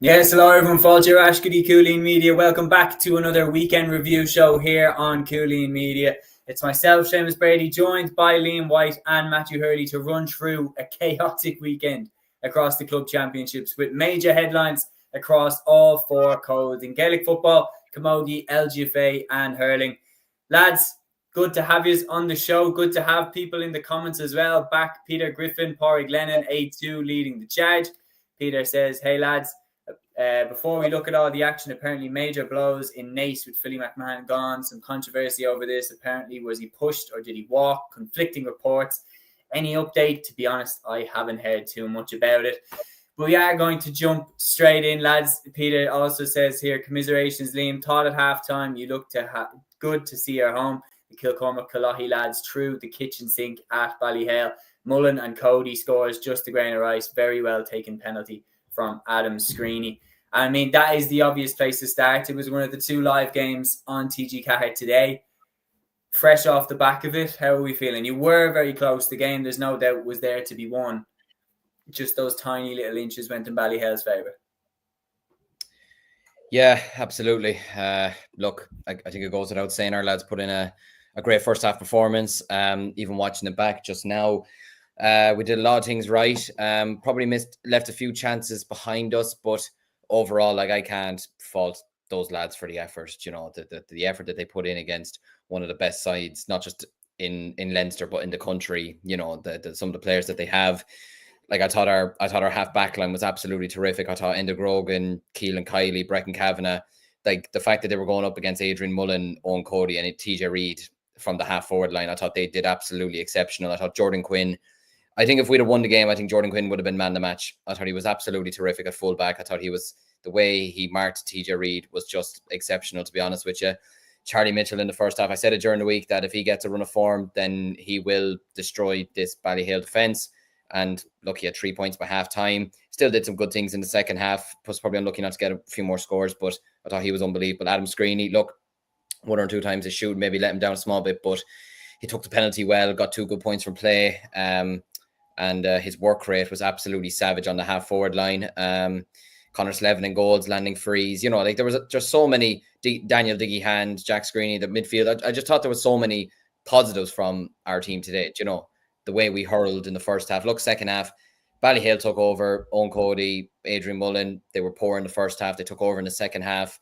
Yes, hello everyone, Fáilte Ashkady, Cúilín Media. Welcome back to another weekend review show here on Cúilín Media. It's myself, Seamus Brady, joined by Liam White and Matthew Hurley to run through a chaotic weekend across the club championships with major headlines across all four codes in Gaelic football, Camogie, LGFA and Hurling. Lads, good to have you on the show. Good to have people in the comments as well. Back Peter Griffin, Pádraig Lennon, A2 leading the charge. Peter says, hey lads, before we look at all the action, apparently major blows in Naas with Philly McMahon gone. Some controversy over this. Apparently, was he pushed or did he walk? Conflicting reports. Any update? To be honest, I haven't heard too much about it. But we are going to jump straight in, lads. Peter also says here, commiserations, Liam. Thought at halftime you looked good to see your home. The Kilkerrin Clonberne lads through the kitchen sink at Ballyhale. Mullen and Cody scores just a grain of rice. Very well taken penalty from Adam Screeney. I mean, that is the obvious place to start. It was one of the two live games on TG Cathart today. Fresh off the back of it, how are we feeling? You were very close. The game, there's no doubt, was there to be won. Just those tiny little inches went in Ballyhale's favour. Yeah, absolutely. Look, I think it goes without saying our lads put in a great first half performance. Even watching it back just now, we did a lot of things right. Probably left a few chances behind us, but overall, I can't fault those lads for the effort. You know, the effort that they put in against one of the best sides, not just in Leinster but in the country. You know, some of the players that they have. Like I thought our half back line was absolutely terrific. I thought Ende Grogan, Keelan Kiley, Brecon Kavanagh, like the fact that they were going up against Adrian Mullen, Owen Cody, and TJ Reid from the half forward line, I thought they did absolutely exceptional. I thought Jordan Quinn. I think if we'd have won the game, I think Jordan Quinn would have been man of the match. I thought he was absolutely terrific at fullback. I thought the way he marked TJ Reid was just exceptional, to be honest with you. Charlie Mitchell in the first half, I said it during the week that if he gets a run of form, then he will destroy this Ballyhale defence. And look, he had 3 points by half time. Still did some good things in the second half. Was probably unlucky not to get a few more scores, but I thought he was unbelievable. Adam Screeney, look, one or two times his shoot maybe let him down a small bit, but he took the penalty well, got 2 good points from play. And his work rate was absolutely savage on the half forward line. Connor Slevin and goals, landing frees. You know, like there was just so many. Daniel Diggy Hand, Jack Screeney, the midfield. I just thought there was so many positives from our team today. You know, the way we hurled in the first half. Look, second half, Ballyhale took over. Owen Cody, Adrian Mullen, they were poor in the first half. They took over in the second half.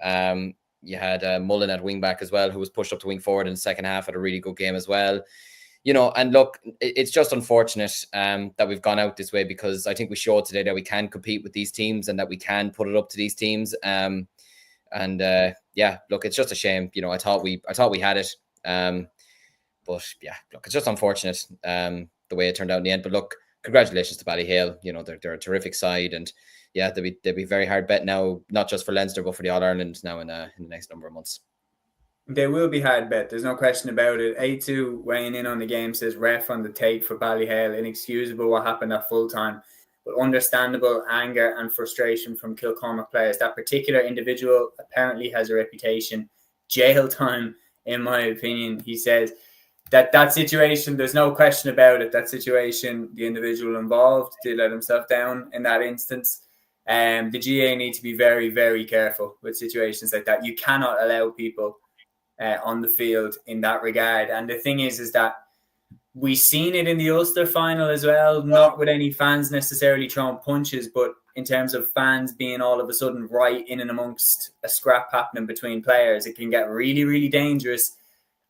You had Mullen at wing back as well, who was pushed up to wing forward in the second half, had a really good game as well. You know, and look, it's just unfortunate that we've gone out this way, because I think we showed today that we can compete with these teams and that we can put it up to these teams. Yeah, look, it's just a shame. You know, I thought we had it. But yeah, look, it's just unfortunate the way it turned out in the end. But look, congratulations to Ballyhale. You know, they're a terrific side, and yeah, they'll be very hard bet now, not just for Leinster but for the All Ireland now in the next number of months. They will be hard bet. There's no question about it. A2 weighing in on the game says ref on the take for Ballyhale. Inexcusable what happened at full time, but understandable anger and frustration from Kilcormac players. That particular individual apparently has a reputation. Jail time, in my opinion. He says that situation, there's no question about it. That situation, the individual involved did let himself down in that instance. The GA need to be very, very careful with situations like that. You cannot allow people on the field in that regard. And the thing is that we've seen it in the Ulster final as well, not with any fans necessarily throwing punches, but in terms of fans being all of a sudden right in and amongst a scrap happening between players, it can get really, really dangerous.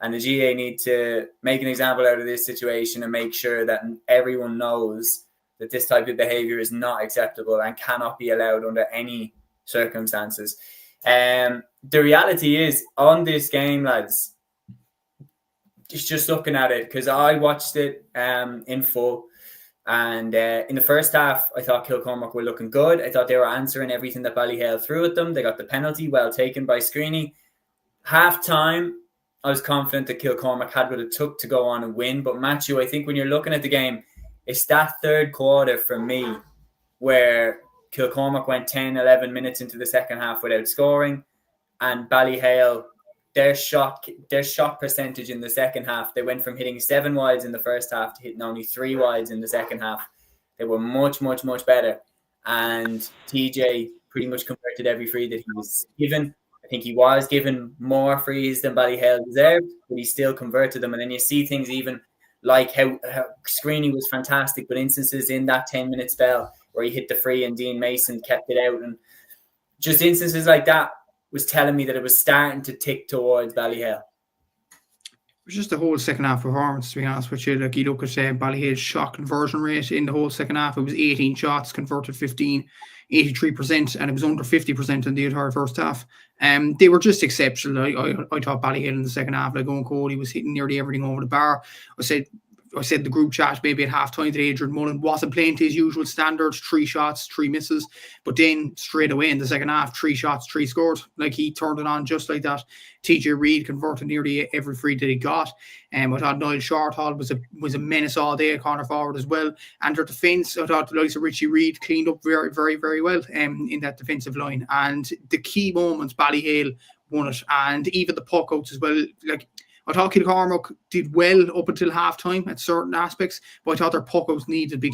And the GA need to make an example out of this situation and make sure that everyone knows that this type of behaviour is not acceptable and cannot be allowed under any circumstances. The reality is, on this game, lads, just looking at it, because I watched it in full, and in the first half, I thought Kilcormac were looking good. I thought they were answering everything that Ballyhale threw at them. They got the penalty, well taken by Screeney. Half time, I was confident that Kilcormac had what it took to go on and win. But Matthew, I think when you're looking at the game, it's that third quarter for me where Kilcormac went 10, 11 minutes into the second half without scoring, and Ballyhale, their shot percentage in the second half, they went from hitting 7 wides in the first half to hitting only 3 wides in the second half. They were much, much, much better. And TJ pretty much converted every free that he was given. I think he was given more frees than Ballyhale deserved, but he still converted them. And then you see things even like how Screeney was fantastic, but instances in that 10-minute spell where he hit the free and Dean Mason kept it out. And just instances like that was telling me that it was starting to tick towards Ballyhale. It was just the whole second half performance, to be honest with you. Like, you look at Ballyhale's shot conversion rate in the whole second half, it was 18 shots, converted 15, 83%, and it was under 50% in the entire first half. They were just exceptional. I thought Ballyhale in the second half, like Owen Cody was hitting nearly everything over the bar. I said the group chat maybe at half-time that Adrian Mullen wasn't playing to his usual standards, 3 shots, 3 misses, but then straight away in the second half, 3 shots, 3 scores. Like, he turned it on just like that. TJ Reid converted nearly every free that he got. I thought Niall Shorthall was a menace all day, corner forward as well. And their defence, I thought the likes of Richie Reid cleaned up very, very, very well in that defensive line. And the key moments, Ballyhale won it. And even the puck outs as well. Like, I thought Kilcormac did well up until half-time at certain aspects, but I thought their puck-outs needed to be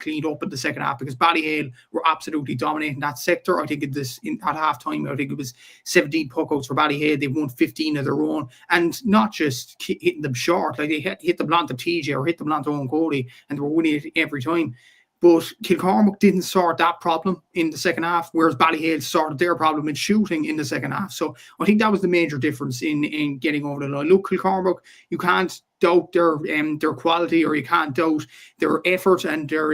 cleaned up in the second half, because Ballyhale were absolutely dominating that sector. I think at half-time, I think it was 17 puck-outs for Ballyhale. They've won 15 of their own, and not just hitting them short. Like, they hit them blunt to TJ or hit them blunt to Owen Cody, and they were winning it every time. But Kilcormac didn't sort that problem in the second half, whereas Ballyhale sorted their problem in shooting in the second half. So I think that was the major difference in getting over the line. Look, Kilcormac, you can't doubt their quality, or you can't doubt their effort and their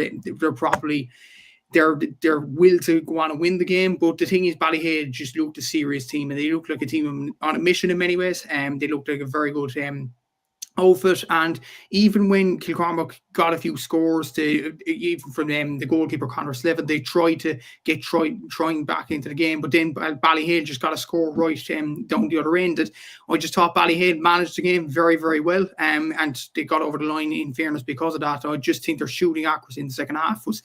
will to go on and win the game. But the thing is, Ballyhale just looked a serious team, and they looked like a team on a mission in many ways. They looked like a very good outfit. And even when Kilcormac got a few scores, even from the goalkeeper Conor Slevin, they tried to get trying back into the game, but then Ballyhale just got a score right down the other end. I just thought Ballyhale managed the game very, very well, and they got over the line, in fairness, because of that. I just think their shooting accuracy in the second half was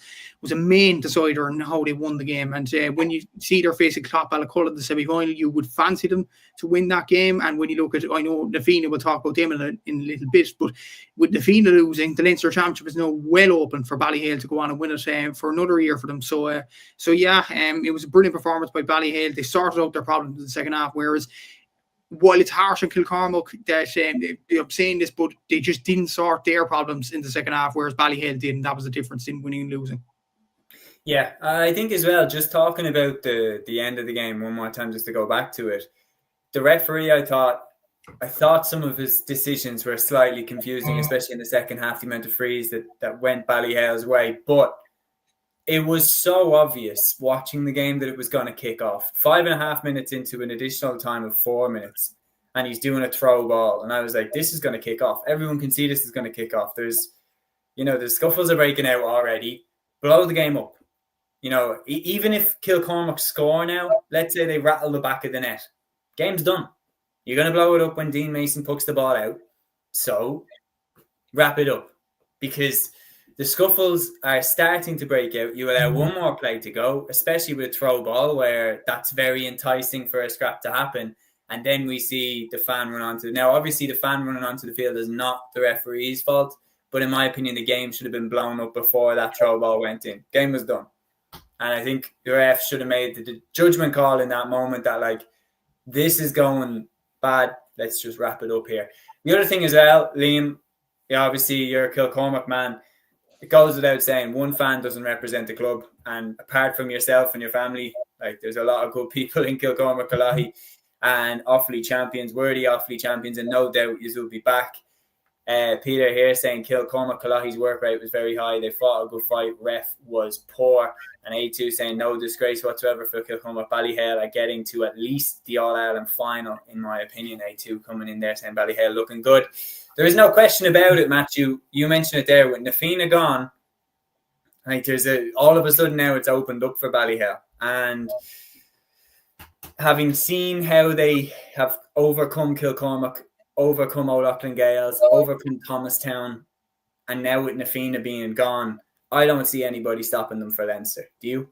a main decider in how they won the game. And when you see they're facing Clough Ballacolla in the semi-final, you would fancy them to win that game. And when you look at, I know Fianna will talk about them in a little bit, but with the Fianna losing, the Leinster Championship is now well open for Ballyhale to go on and win it for another year for them. So yeah, it was a brilliant performance by Ballyhale. They sorted out their problems in the second half, whereas while it's harsh on Kilcormac that I'm saying this, but they just didn't sort their problems in the second half, whereas Ballyhale did, and that was the difference in winning and losing. Yeah, I think as well, just talking about the end of the game one more time, just to go back to it, the referee, I thought some of his decisions were slightly confusing, especially in the second half, the amount of frees that went Ballyhale's way. But it was so obvious watching the game that it was going to kick off. 5.5 minutes into an additional time of 4 minutes, and he's doing a throw ball. And I was like, this is going to kick off. Everyone can see this is going to kick off. The scuffles are breaking out already. Blow the game up. Even if Kilcormac score now, let's say they rattle the back of the net, game's done. You're going to blow it up when Dean Mason pucks the ball out. So wrap it up, because the scuffles are starting to break out. You allow one more play to go, especially with a throw ball, where that's very enticing for a scrap to happen. And then we see the fan run onto. Now, obviously, the fan running onto the field is not the referee's fault, but in my opinion, the game should have been blown up before that throw ball went in. Game was done. And I think the ref should have made the judgment call in that moment that, like, this is going bad. Let's just wrap it up here. The other thing as well, Liam, obviously you're a Kilcormac man. It goes without saying, one fan doesn't represent the club. And apart from yourself and your family, like, there's a lot of good people in Kilcormac, Callaghy, and Offaly champions, worthy Offaly champions, and no doubt you will be back. Peter here saying Kilcormac, Callaghy's work rate was very high. They fought a good fight. Ref was poor. And A2 saying no disgrace whatsoever for Kilcormac. Ballyhale are getting to at least the All-Ireland final, in my opinion. A2 coming in there saying Ballyhale looking good. There is no question about it, Matthew. You mentioned it there. With Nafina gone, like, all of a sudden now it's opened up for Ballyhale. And having seen how they have overcome Kilcormac, overcome Erne Gaels, overcome Thomastown, and now with Nafina being gone, I don't see anybody stopping them for Leinster. Do you?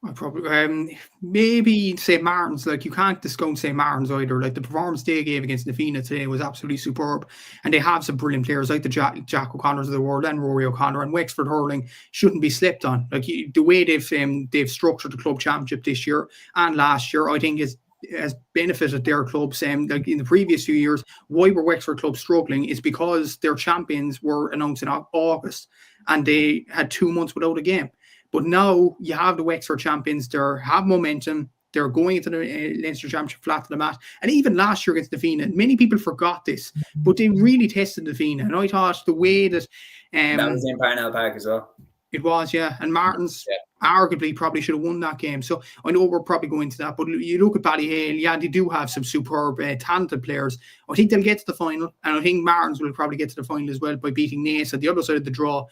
I probably maybe St. Martin's. Like, you can't discount St. Martin's either. Like, the performance they gave against Fianna today was absolutely superb, and they have some brilliant players like the Jack O'Connors of the world and Rory O'Connor, and Wexford Hurling shouldn't be slept on. Like, the way they've structured the club championship this year and last year, I think has benefited their clubs. Like in the previous few years, why were Wexford clubs struggling is because their champions were announced in August and they had 2 months without a game. But now you have the Wexford champions. They have momentum. They're going into the Leinster Championship flat to the mat. And even last year against Fianna, many people forgot this, but they really tested Fianna. And I thought the way that that was in Parnell Park as well. It was, yeah. And Martin's arguably probably should have won that game. So I know we're probably going to that. But you look at Ballyhale, yeah, they do have some superb, talented players. I think they'll get to the final. And I think Martin's will probably get to the final as well by beating Naas at the other side of the draw.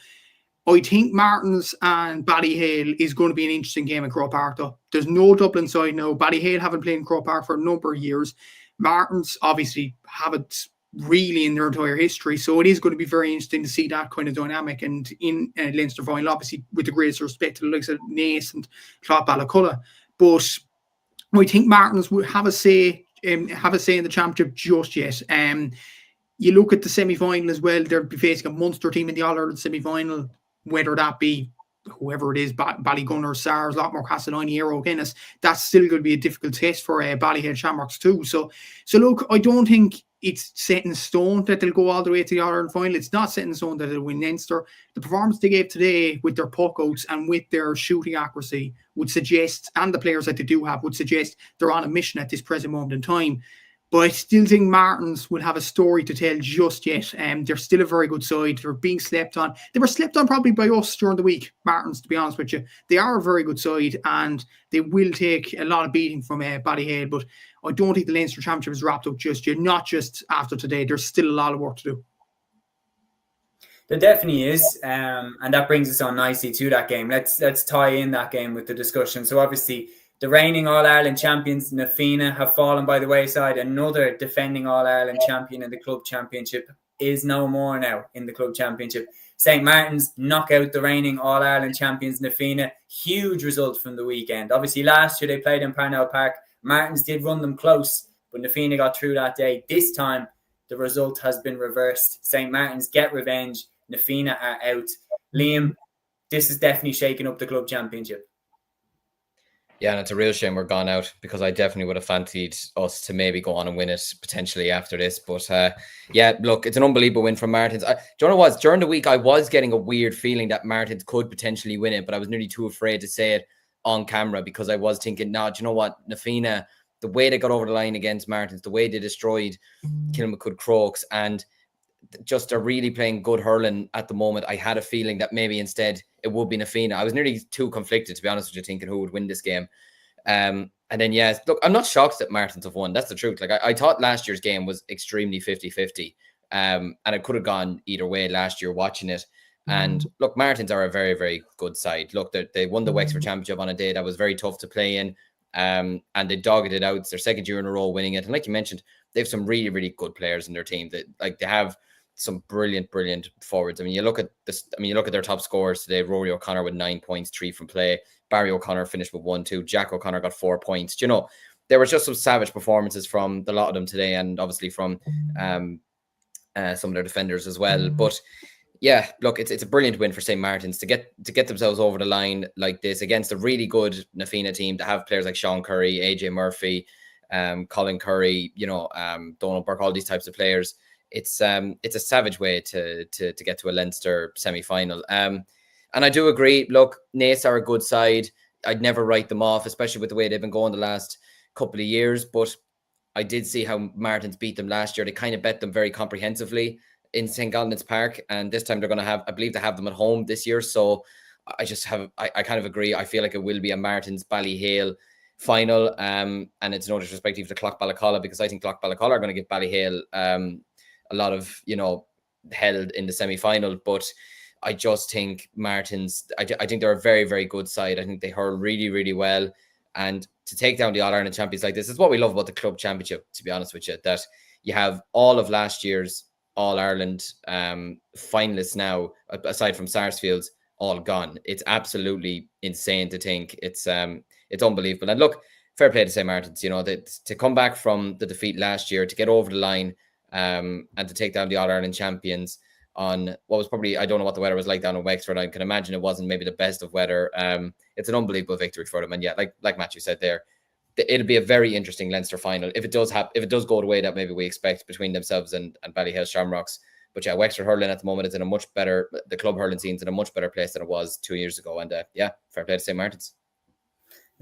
I think Martin's and Ballyhale is going to be an interesting game at Clough Park, though. There's no Dublin side now. Ballyhale haven't played in Clough Park for a number of years. Martin's obviously haven't really in their entire history. So it is going to be very interesting to see that kind of dynamic. And in Leinster final, obviously, with the greatest respect to the likes of Naas and Clough Ballacolla. But I think Martin's will have a say in the championship just yet. You look at the semi-final as well. They'll be facing a Munster team in the All-Ireland semi-final. Whether that be whoever it is, Ballygunner, SARS, Lockmore, Castleknock, Éire, Guinness, that's still going to be a difficult test for Ballyhale Shamrocks too. So look, I don't think it's set in stone that they'll go all the way to the All-Ireland final. It's not set in stone that they'll win Leinster. The performance they gave today with their puck outs and with their shooting accuracy would suggest, and the players that they do have, would suggest they're on a mission at this present moment in time. But I still think Martins will have a story to tell just yet. They're still a very good side. They're being slept on. They were slept on probably by us during the week, Martins, to be honest with you. They are a very good side and they will take a lot of beating from Ballyhale. But I don't think the Leinster Championship is wrapped up just yet. Not just after today. There's still a lot of work to do. There definitely is. And that brings us on nicely to that game. Let's tie in that game with the discussion. So obviously, the reigning All-Ireland champions, Fianna, have fallen by the wayside. Another defending All-Ireland champion in the club championship is no more now in the club championship. St. Martin's knock out the reigning All-Ireland champions, Fianna. Huge result from the weekend. Obviously, last year they played in Parnell Park. Martin's did run them close, but Fianna got through that day. This time, the result has been reversed. St. Martin's get revenge. Fianna are out. Liam, this is definitely shaking up the club championship. Yeah, and it's a real shame we're gone out because I definitely would have fancied us to maybe go on and win it potentially after this. But yeah, look, it's an unbelievable win from Martins. Do you know what it was? During the week, I was getting a weird feeling that Martins could potentially win it, but I was nearly too afraid to say it on camera because I was thinking, do you know what? Fianna, the way they got over the line against Martins, the way they destroyed Kilmacud Crokes, and just are really playing good hurling at the moment. I had a feeling that maybe instead it would be Fianna. I was nearly too conflicted, to be honest with you, thinking who would win this game. And then, yes, look, I'm not shocked that Martins have won. That's the truth. Like, I thought last year's game was extremely 50-50. And it could have gone either way last year watching it. And look, Martins are a very, very good side. Look, they won the Wexford Championship on a day that was very tough to play in. And they dogged it out. It's their second year in a row winning it. And like you mentioned, they have some really, really good players in their team. They have some brilliant forwards. I mean, you look at their top scorers today. Rory O'Connor with 9 points, 3 from play. Barry O'Connor finished with 1-2. Jack O'Connor got 4 points. You know, there were just some savage performances from the lot of them today, and obviously from some of their defenders as well. But yeah, look, it's a brilliant win for St. Martin's to get themselves over the line like this against a really good Fianna team to have players like Sean Curry, AJ Murphy, Colin Curry, Donald Burke, all these types of players. It's a savage way to get to a Leinster semi-final. And I do agree, look, Naas are a good side. I'd never write them off, especially with the way they've been going the last couple of years. But I did see how Martins beat them last year. They kind of bet them very comprehensively in St. Gallen's Park. And this time they're going to have, I believe they have them at home this year. So I kind of agree. I feel like it will be a Martins Ballyhale final. And it's no disrespect even to Clough Ballacolla, because I think Clough Ballacolla are going to give Ballyhale a lot of, held in the semi-final. But I just think Martins, I think they're a very, very good side. I think they hurl really, really well. And to take down the All-Ireland champions like this is what we love about the club championship, to be honest with you, that you have all of last year's All-Ireland finalists now, aside from Sarsfields, all gone. It's absolutely insane to think. It's unbelievable. And look, fair play to St. Martin's, you know, that to come back from the defeat last year, to get over the line, and to take down the All-Ireland champions on what was probably, I don't know what the weather was like down in Wexford. I can imagine it wasn't maybe the best of weather. It's an unbelievable victory for them. And yeah, like Matthew said there, it'll be a very interesting Leinster final if it does go the way that maybe we expect between themselves and Ballyhale Shamrocks. But yeah, Wexford hurling at the moment is in a much better, the club hurling scene's in a much better place than it was 2 years ago. And yeah, fair play to St. Martin's.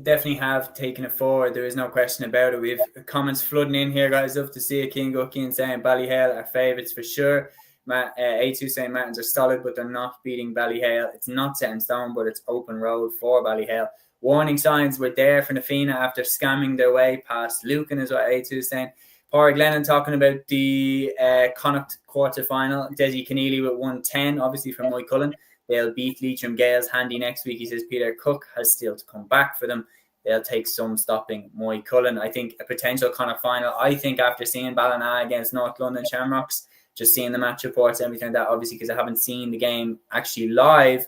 Definitely have taken it forward. There is no question about it. We have comments flooding in here, guys. Love to see it. King Guckian saying Ballyhale are favourites for sure. A2 St. Martin's are solid, but they're not beating Ballyhale. It's not set in stone, but it's open road for Ballyhale. Warning signs were there for Fianna after scamming their way past Lucan, is what A2 is saying. Pádraig Lennon talking about the Connacht quarter final. Desi Keneally with 110, obviously from Moycullen. They'll beat Leitrim Gaels handy next week. He says Peter Cook has still to come back for them. They'll take some stopping Moycullen. I think a potential Connacht final. I think after seeing Ballina against North London Shamrocks, just seeing the match reports, everything like that, obviously because I haven't seen the game actually live,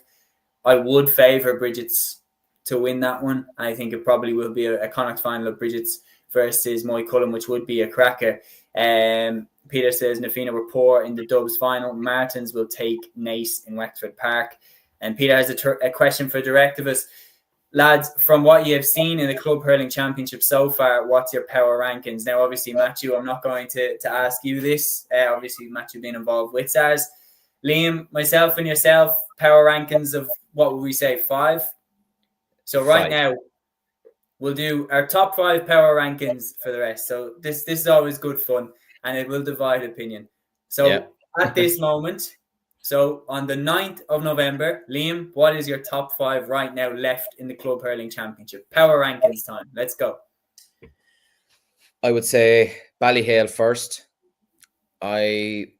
I would favour Bridget's to win that one. I think it probably will be a Connacht final of Bridget's versus Moycullen, which would be a cracker. Peter says Fianna were poor in the Dubs final. Martins will take Naas in Wexford Park. And Peter has a question for the rest of us. Lads, from what you have seen in the Club Hurling Championship so far, what's your power rankings? Now, obviously, Matthew, I'm not going to ask you this. Obviously, Matthew being involved with SARS. Liam, myself and yourself, power rankings of, what would we say, 5? So right now, we'll do our top 5 power rankings for the rest. So this is always good fun, and it will divide opinion. So at this moment, so on the 9th of November, Liam, what is your top 5 right now left in the Club Hurling Championship? Power rankings time. Let's go. I would say Ballyhale first. I'm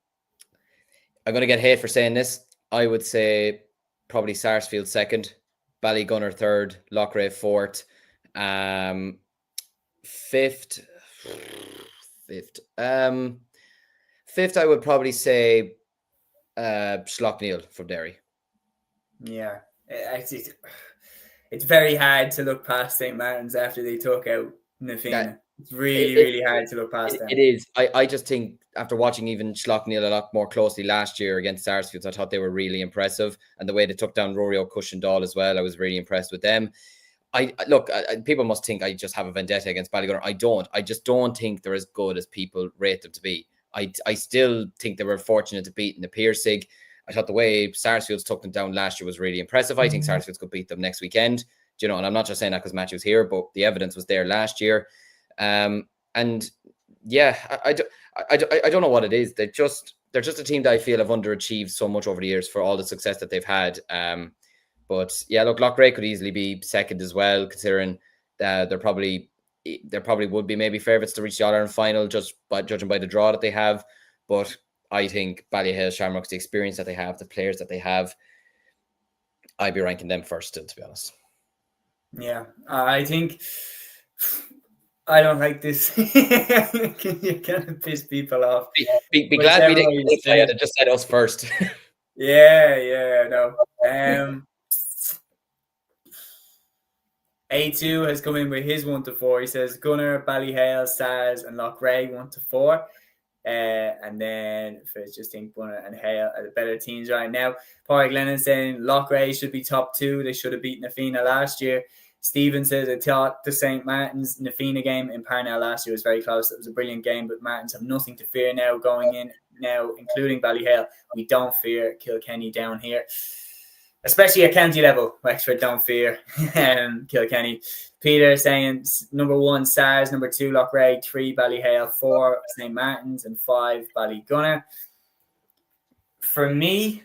going to get hate for saying this. I would say probably Sarsfield second, Ballygunner third, Loughrea fourth. Fifth, I would probably say Schlockneil from Derry. Yeah, it's very hard to look past St. Martin's after they took out Fianna. It's really hard to look past them. It is. I just think after watching even Schlockneil a lot more closely last year against Sarsfields, I thought they were really impressive. And the way they took down Rory O'Cushendall as well, I was really impressed with them. People must think I just have a vendetta against Ballygunner. I don't. I just don't think they're as good as people rate them to be. I still think they were fortunate to beat in the Piercig. I thought the way Sarsfields took them down last year was really impressive. I think Sarsfields could beat them next weekend. Do you know? And I'm not just saying that because Matthew's here, but the evidence was there last year. And yeah, I don't know what it is. They're just a team that I feel have underachieved so much over the years for all the success that they've had. But yeah, look, Loughrea could easily be second as well, considering there probably would be maybe favourites to reach the All-Ireland final, just by judging by the draw that they have. But I think Ballyhale Shamrocks, the experience that they have, the players that they have, I'd be ranking them first still, to be honest. Yeah, I think I don't like this. You kind of piss people off. Be glad we didn't qualify it. Just said us first. Yeah, no. A2 has come in with his 1 to 4. He says Gunner, Ballyhale, SARS, and Loughrea 1 to 4. And then for just think Gunner and Hale are the better teams right now. Pádraig Lennon saying Loughrea should be top 2. They should have beaten Fianna last year. Stephen says, I thought the St. Martin's Fianna game in Parnell last year was very close. It was a brilliant game, but Martins have nothing to fear now going in now, including Ballyhale. We don't fear Kilkenny down here, especially at county level. Wexford don't fear Kilkenny. Peter saying number 1 SARS, number 2 Loughrea, 3 Ballyhale, 4 St. Martin's, and 5 Ballygunner. For me,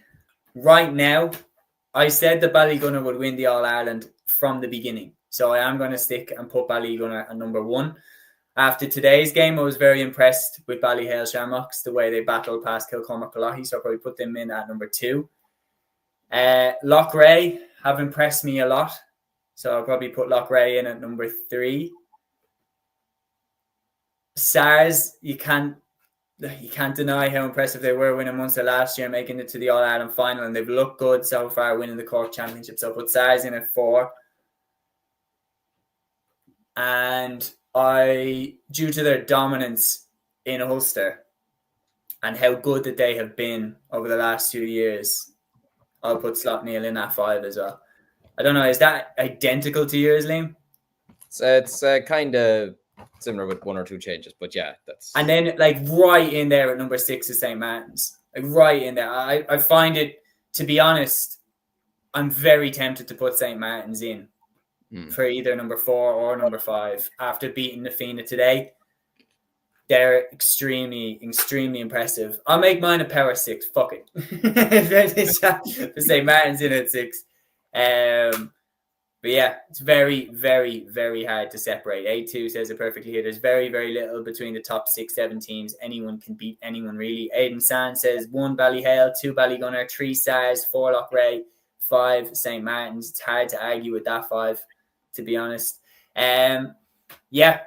right now, I said that Ballygunner would win the All-Ireland from the beginning. So I am going to stick and put Ballygunner at number 1. After today's game, I was very impressed with Ballyhale Shamrocks, the way they battled past Kilkerrin Clonberne, so I'll probably put them in at number 2. Loughrea have impressed me a lot, so I'll probably put Loughrea in at number 3. SARS, you can't you can't deny how impressive they were winning Munster last year, making it to the All-Ireland final, and they've looked good so far, winning the Cork Championship. So I put Sar's in at 4. And due to their dominance in Ulster and how good that they have been over the last 2 years, I'll put Slaughtneil in at 5 as well. I don't know, is that identical to yours, Liam? It's kind of similar with 1 or 2 changes, but yeah, that's. And then, like, right in there at number 6 is St. Martin's. Like, right in there. I find it, to be honest, I'm very tempted to put St. Martin's in for either number 4 or number 5 after beating the Fianna today. They're extremely, extremely impressive. I'll make mine a power 6. Fuck it. St. Martin's in at 6. But yeah, it's very, very, very hard to separate. A2 says it perfectly here. There's very, very little between the top 6, 7 teams. Anyone can beat anyone, really. Aidan Sand says 1 Ballyhale, 2 Ballygunner, 3 Stars, 4 Loughrea, 5 St. Martin's. It's hard to argue with that 5, to be honest. Yeah,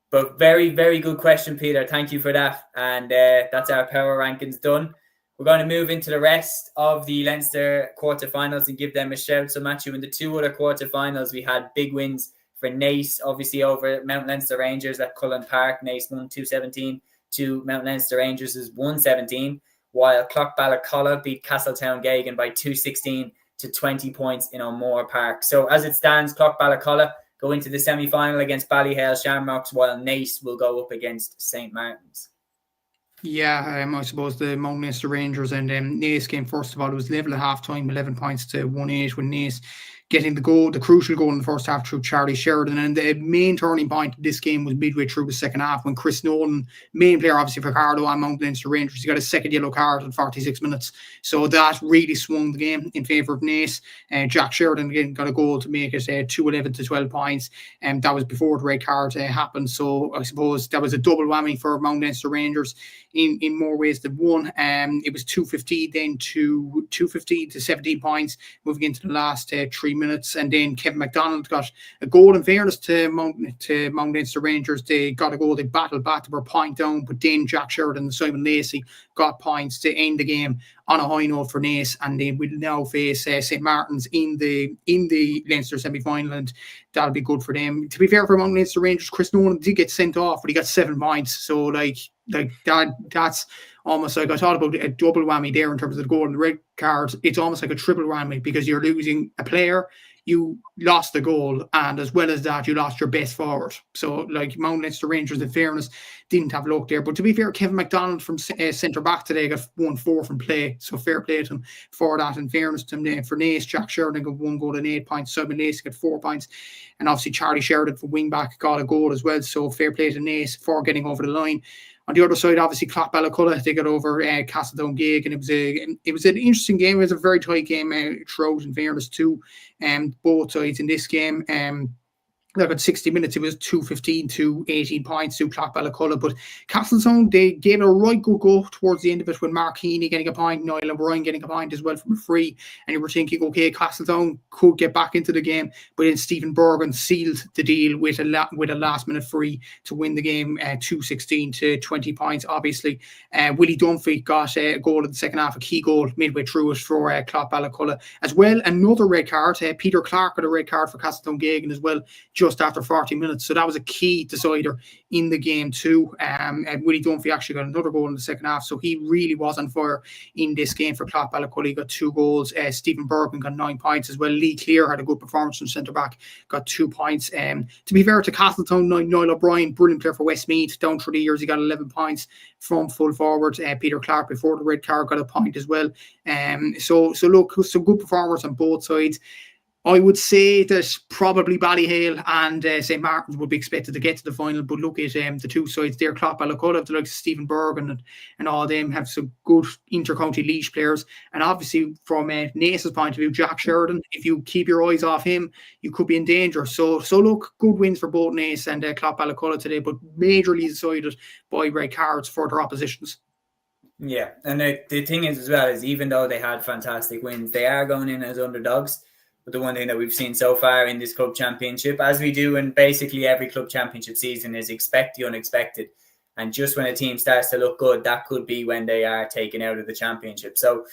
but very, very good question, Peter. Thank you for that. And that's our power rankings done. We're going to move into the rest of the Leinster quarterfinals and give them a shout. So, Matthew, in the 2 other quarterfinals, we had big wins for Naas, obviously over Mount Leinster Rangers at Cullen Park. Naas won 2-17 to Mount Leinster Rangers' 1-17, while Clough Ballacolla beat Castletown Geoghegan by 2-16 to 20 points in O'Moore Park. So, as it stands, Clough Ballacolla go into the semi-final against Ballyhale Shamrocks, while Naas will go up against St. Martin's. Yeah, I suppose the Mount Leinster Rangers and Naas game, first of all, it was level at half-time, 11 points to 1-8, with Naas getting the crucial goal in the first half through Charlie Sheridan. And the main turning point of this game was midway through the second half when Chris Nolan, main player obviously for Cardo and Mount Leinster Rangers, he got a second yellow card in 46 minutes. So that really swung the game in favour of Naas. Jack Sheridan again got a goal to make it 2-11 to 12 points. And that was before the red card happened. So I suppose that was a double whammy for Mount Leinster Rangers in more ways than one. It was 2-15 then to 2-15 to 17 points moving into the last 3 minutes, and then Kevin MacDonald got a goal. In fairness to Mount Leinster Rangers, they got a goal, they battled back, they were point down, but then Jack Sheridan and Simon Lacey got points to end the game on a high note for Naas, and they will now face St. Martin's in the Leinster semi-final, and that'll be good for them. To be fair for Mount Leinster Rangers, Chris Nolan did get sent off, but he got 7 points, so like that's almost like, I thought about a double whammy there in terms of the goal and the red card. It's almost like a triple whammy because you're losing a player, you lost the goal, and as well as that, you lost your best forward. So, like, Mount Leinster Rangers, in fairness, didn't have luck there. But to be fair, Kevin MacDonald from centre back today got 1-4 from play. So fair play to him for that. In fairness to him, for Naas, Jack Sheridan got 1 goal and 8 points. Simon Lacey got 4 points. And obviously Charlie Sheridan from wing back got a goal as well. So fair play to Naas for getting over the line. On the other side, obviously, Clough Ballacolla, they got over Castletown Geoghegan, and it was an interesting game. It was a very tight game throughout, in fairness to both sides in this game. Like at 60 minutes, it was 2-15 to 18 points to Clough Ballacolla. But Castletown, they gave it a right good go towards the end of it when Mark Heaney getting a point, Niall O'Brien getting a point as well from a free. And you were thinking, okay, Castletown could get back into the game. But then Stephen Bergen sealed the deal with a last-minute free to win the game 2-16 to 20 points, obviously. Willie Dunphy got a goal in the second half, a key goal midway through it for Clough Ballacolla. As well, another red card. Peter Clark got a red card for Castletown Geoghegan as well, just after 40 minutes. So that was a key decider in the game too. And Willie Dunphy actually got another goal in the second half. So he really was on fire in this game for Clough Ballacolla. He got 2 goals. Stephen Bergman got 9 points as well. Lee Clear had a good performance from centre-back, got 2 points. To be fair to Castletown, Niall O'Brien, brilliant player for Westmeath. Down through the years, he got 11 points from full forward. Peter Clark, before the red card, got a point as well. So look, some good performers on both sides. I would say that probably Ballyhale and St. Martin's would be expected to get to the final, but look at the two sides there. Clough Ballacolla, the likes of Stephen Bergen and all of them have some good inter-county leash players. And obviously from Naas's point of view, Jack Sheridan, if you keep your eyes off him, you could be in danger. So look, good wins for both Naas and Clough Ballacolla today, but majorly decided by red cards for their oppositions. Yeah, and the thing is as well is even though they had fantastic wins, they are going in as underdogs. But the one thing that we've seen so far in this club championship, as we do in basically every club championship season, is expect the unexpected. And just when a team starts to look good, that could be when they are taken out of the championship. So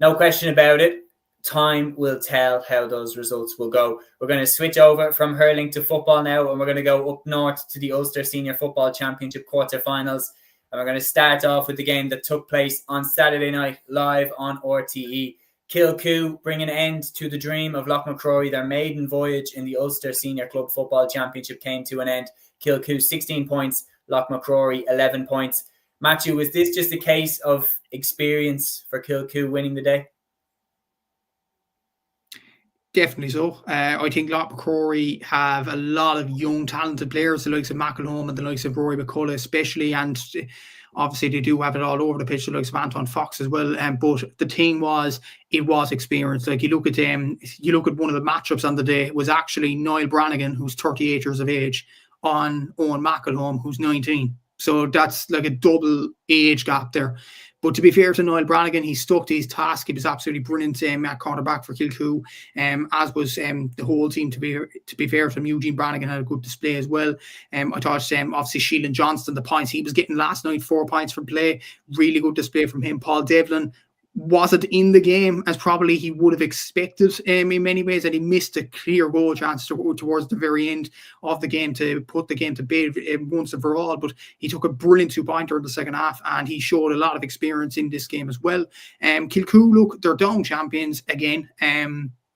no question about it. Time will tell how those results will go. We're going to switch over from hurling to football now, and we're going to go up north to the Ulster Senior Football Championship Quarter Finals. And we're going to start off with the game that took place on Saturday night live on RTE. Kilcoo bringing an end to the dream of Loughmacrory. Their maiden voyage in the Ulster Senior Club Football Championship came to an end. Kilcoo 16 points, Loughmacrory 11 points. Matthew, was this just a case of experience for Kilcoo winning the day? Definitely so. I think Loughmacrory have a lot of young, talented players, the likes of McElhone and the likes of Rory McCullough especially, and obviously they do have it all over the pitch, the likes of Anton Fox as well. But the thing was, it was experience. Like you look at one of the matchups on the day, it was actually Niall Brannigan, who's 38 years of age, on Owen McElhone, who's 19. So that's like a double age gap there. But to be fair to Niall Brannigan, he stuck to his task. He was absolutely brilliant at cornerback for Kilcoo, as was the whole team. To be fair to him, Eugene Brannigan had a good display as well. I thought obviously Sheelan Johnston, the points he was getting last night, 4 points from play, really good display from him. Paul Devlin wasn't in the game as probably he would have expected in many ways, and he missed a clear goal chance towards the very end of the game to put the game to bed once and for all. But he took a brilliant 2-pointer in the second half, and he showed a lot of experience in this game as well. Kilcoo, look, they're down champions again.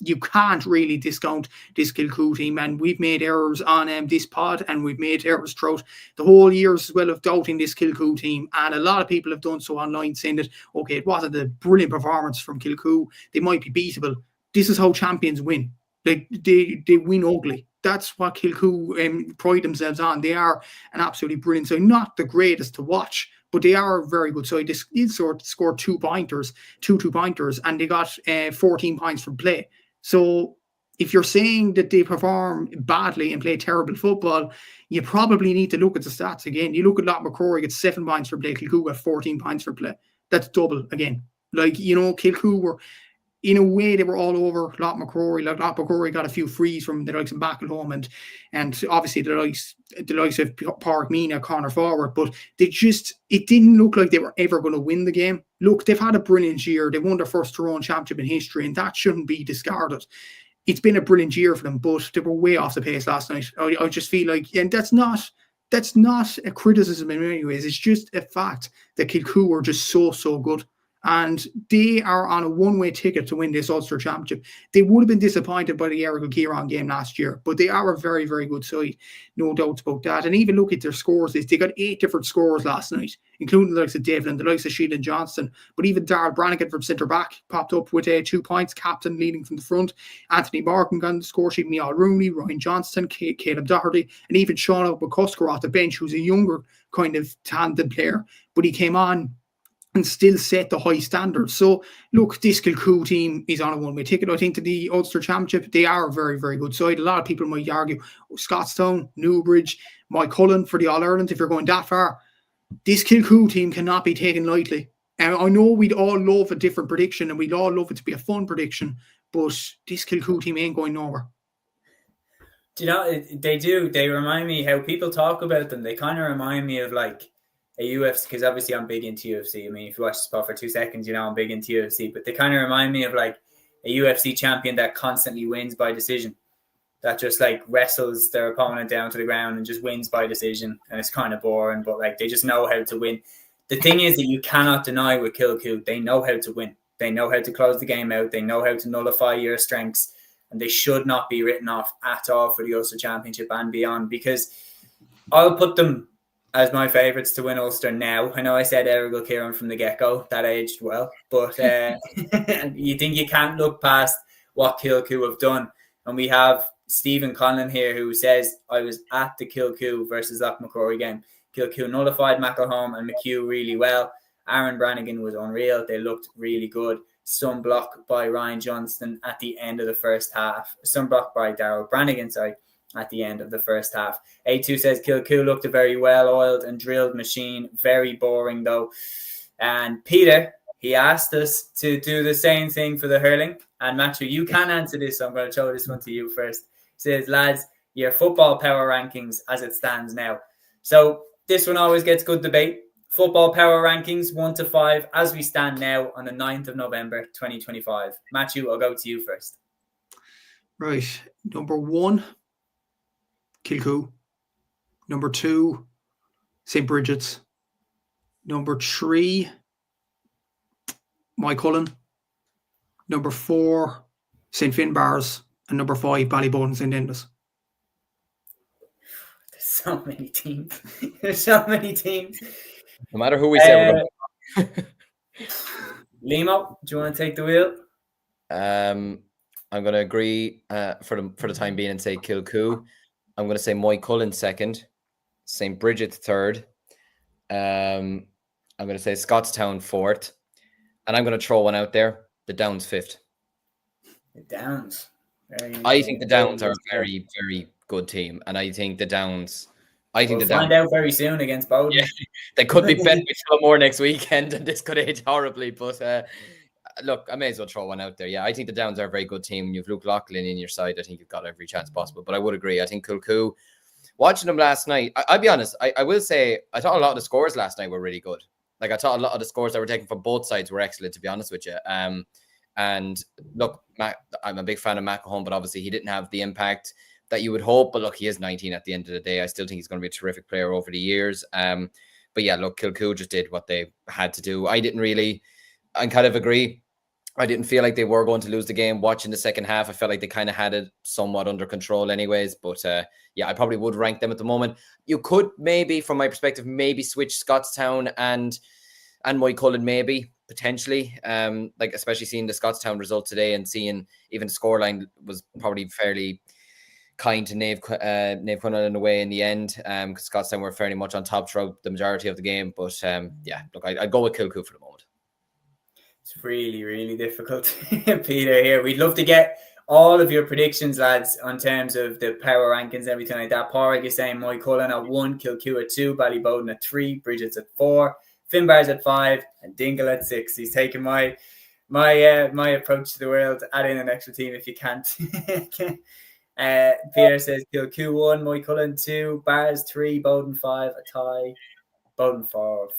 You can't really discount this Kilcoo team, and we've made errors on this pod, and we've made errors throughout the whole year as well of doubting this Kilcoo team, and a lot of people have done so online, saying that, okay, it wasn't a brilliant performance from Kilcoo, they might be beatable. This is how champions win. They win ugly. That's what Kilcoo pride themselves on. They are an absolutely brilliant side, not the greatest to watch, but they are a very good side. They scored 2 pointers, two 2-pointers, and they got 14 points from play. So if you're saying that they perform badly and play terrible football, you probably need to look at the stats again. You look at Loughmacrory, gets 7 points for play. Kilcoo got 14 points for play. That's double again. Like, you know, Kilcoo were, in a way, they were all over Loughmacrory. Like, Loughmacrory got a few frees from the likes of Backhelhome and obviously the likes of Park Mina, corner forward, but it didn't look like they were ever going to win the game. Look, they've had a brilliant year. They won their first Tyrone championship in history, and that shouldn't be discarded. It's been a brilliant year for them, but they were way off the pace last night. I just feel like, and that's not a criticism in many ways. It's just a fact that Kilcoo were just so good. And they are on a one-way ticket to win this Ulster Championship. They would have been disappointed by the Éire game last year, but they are a very, very good side. No doubts about that. And even look at their scores. They got 8 different scores last night, including the likes of Devlin, the likes of Sheelan Johnston. But even Darrell Brannigan from centre-back popped up with 2 points, captain leading from the front. Anthony Morgan got on the score sheet, Niall Rooney, Ryan Johnston, Caleb Doherty, and even Sean McCusker off the bench, who's a younger kind of talented player. But he came on and still set the high standards. So, look, this Kilcoo team is on a one-way ticket, I think, to the Ulster Championship. They are a very, very good side. A lot of people might argue, Scotstown, Newbridge, Moycullen for the All-Ireland, if you're going that far. This Kilcoo team cannot be taken lightly. And I know we'd all love a different prediction, and we'd all love it to be a fun prediction, but this Kilcoo team ain't going nowhere. Do you know, they do. They remind me how people talk about them. They kind of remind me of like a UFC, because obviously I'm big into UFC. I mean, if you watch the spot for 2 seconds, you know I'm big into UFC. But they kind of remind me of like a UFC champion that constantly wins by decision, that just like wrestles their opponent down to the ground and just wins by decision. And it's kind of boring, but like they just know how to win. The thing is that you cannot deny with Kilcoo, they know how to win. They know how to close the game out. They know how to nullify your strengths, and they should not be written off at all for the Ulster Championship and beyond, because I'll put them as my favourites to win Ulster now. I know I said Éire Kilkerrin from the get-go. That aged well. But you think you can't look past what Kilcoo have done. And we have Stephen Conlon here who says, I was at the Kilcoo versus Loughmacrory game. Kilcoo nullified McElhone and McHugh really well. Aaron Brannigan was unreal. They looked really good. Some block by Ryan Johnston at the end of the first half. Some block by Darrell Brannigan, at the end of the first half. A2 says Kilcoo looked a very well-oiled and drilled machine. Very boring, though. And Peter, he asked us to do the same thing for the hurling. And Matthew, you can answer this, so I'm going to throw this one to you first. He says, lads, your football power rankings as it stands now. So this one always gets good debate. Football power rankings 1 to 5 as we stand now on the 9th of November 2025. Matthew, I'll go to you first. Right. Number 1, Kilcoo. Number 2, St. Bridget's. Number 3, Moycullen. Number 4, St. Finbarr's. And number 5, Ballyhale St. Enda's. There's so many teams. There's so many teams. No matter who we say, we're going. Limo, do you want to take the wheel? I'm going to agree for the time being and say Kilcoo. I'm going to say Moycullen second, St. Bridget third. I'm going to say Scotstown fourth, and I'm going to throw one out there: the Downs fifth. The Downs. I think the Downs are a very, very good team, and I think the Downs. We'll find out very soon against Bowden. Yeah, they could be better with Tullamore next weekend, and this could age horribly. But look, I may as well throw one out there. Yeah, I think the Downs are a very good team. When you've Luke Loughlin in your side, I think you've got every chance possible. But I would agree. I think Kilcoo, watching them last night, I'll be honest, I will say I thought a lot of the scores last night were really good. Like, I thought a lot of the scores that were taken from both sides were excellent, to be honest with you. And look, I'm a big fan of Mahon, but obviously he didn't have the impact that you would hope. But look, he is 19 at the end of the day. I still think he's going to be a terrific player over the years. But yeah, look, Kilcoo just did what they had to do. I kind of agree. I didn't feel like they were going to lose the game. Watching the second half, I felt like they kind of had it somewhat under control anyways. But yeah, I probably would rank them at the moment. You could maybe, from my perspective, maybe switch Scotstown and Moycullen, maybe, potentially. Like, especially seeing the Scotstown result today and seeing even the scoreline was probably fairly kind to Nave Quinlan in a way in the end, because Scotstown were fairly much on top throughout the majority of the game. But yeah, look, I'd go with Kilcoo for the moment. It's really, really difficult, Peter, here. We'd love to get all of your predictions, lads, on terms of the power rankings, everything like that. Pádraig is saying Moycullen at 1, Kilcoo at 2, Ballyhale at 3, Bridget's at 4, Finbarr's at 5, and Dingle at 6. He's taking my approach to the world. Add in an extra team if you can't. Peter says Kilcoo 1, Moycullen 2, Bars 3, Bowden 5, a tie. Bowden 4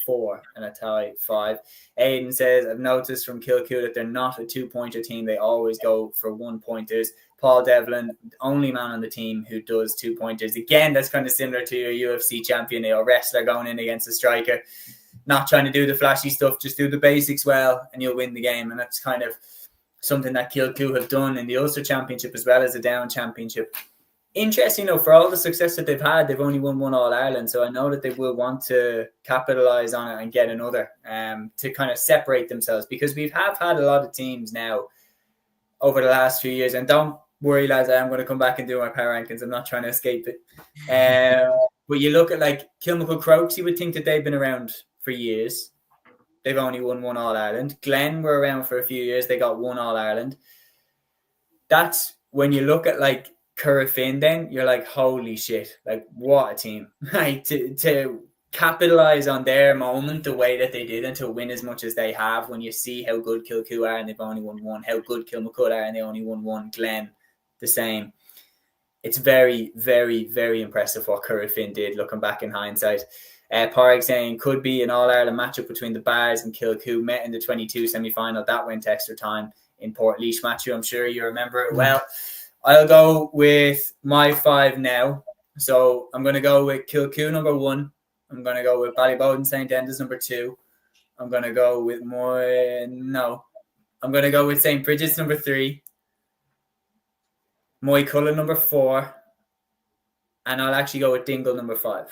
and a tie 5. Aidan says, I've noticed from Kilcoo that they're not a 2-pointer team. They always go for 1-pointers. Paul Devlin, only man on the team who does 2-pointers. Again, that's kind of similar to your UFC champion, a wrestler going in against a striker, not trying to do the flashy stuff, just do the basics well and you'll win the game. And that's kind of something that Kilcoo have done in the Ulster Championship as well as the Down Championship. Interesting, though, for all the success that they've had, they've only won 1 All-Ireland, so I know that they will want to capitalise on it and get another to kind of separate themselves, because we have had a lot of teams now over the last few years, and don't worry, lads, I am going to come back and do my power rankings. I'm not trying to escape it. But you look at, like, Kilmacud Crokes, you would think that they've been around for years. They've only won 1 All-Ireland. Glen were around for a few years. They got 1 All-Ireland. That's when you look at, like, Currafin, then you're like, holy shit, like, what a team. Like, to capitalize on their moment the way that they did and to win as much as they have, when you see how good Kilcoo are and they've only won 1, how good Kilmacud are and they only won 1, Glen the same. It's very, very, very impressive what Currafin did looking back in hindsight. Pádraig saying could be an All-Ireland matchup between the Bars and Kilcoo, met in the 22 semi-final. That went extra time in Portlaoise. Matthew, I'm sure you remember it well. I'll go with my 5 now. So I'm going to go with Kilcoo number 1. I'm going to go with Ballyhale St. Enda's number 2. I'm going to go with I'm going to go with St. Bridget's number 3. Moycullen number 4. And I'll actually go with Dingle number 5.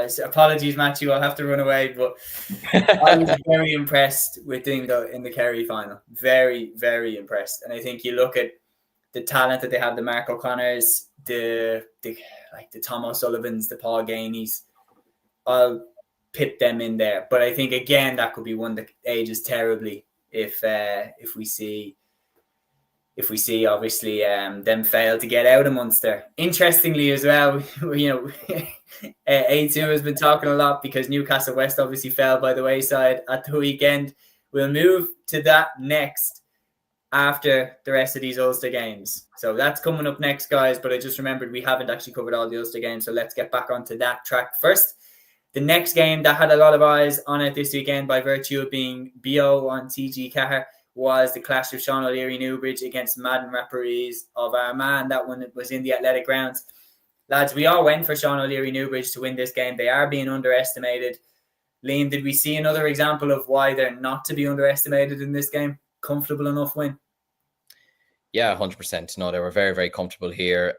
So apologies, Matthew, I'll have to run away, but I was very impressed with Dingle in the Kerry final. Very, very impressed. And I think you look at the talent that they have, the Mark O'Connors, the Tom O'Sullivans, the Paul Gainey's, I'll pit them in there. But I think, again, that could be one that ages terribly if we see obviously them fail to get out of Munster. Interestingly as well, A2 has been talking a lot because Newcastle West obviously fell by the wayside at the weekend. We'll move to that next. after the rest of these Ulster games. So that's coming up next, guys. But I just remembered we haven't actually covered all the Ulster games. So let's get back onto that track first. The next game that had a lot of eyes on it this weekend by virtue of being BO on TG Cahir was the clash of Sean O'Leary Newbridge against Madden Rapparees of Armagh. That one was in the athletic grounds. Lads, we all went for Sean O'Leary Newbridge to win this game. They are being underestimated. Liam, did we see another example of why they're not to be underestimated in this game? Comfortable enough win? Yeah, 100%. No, they were very, very comfortable here.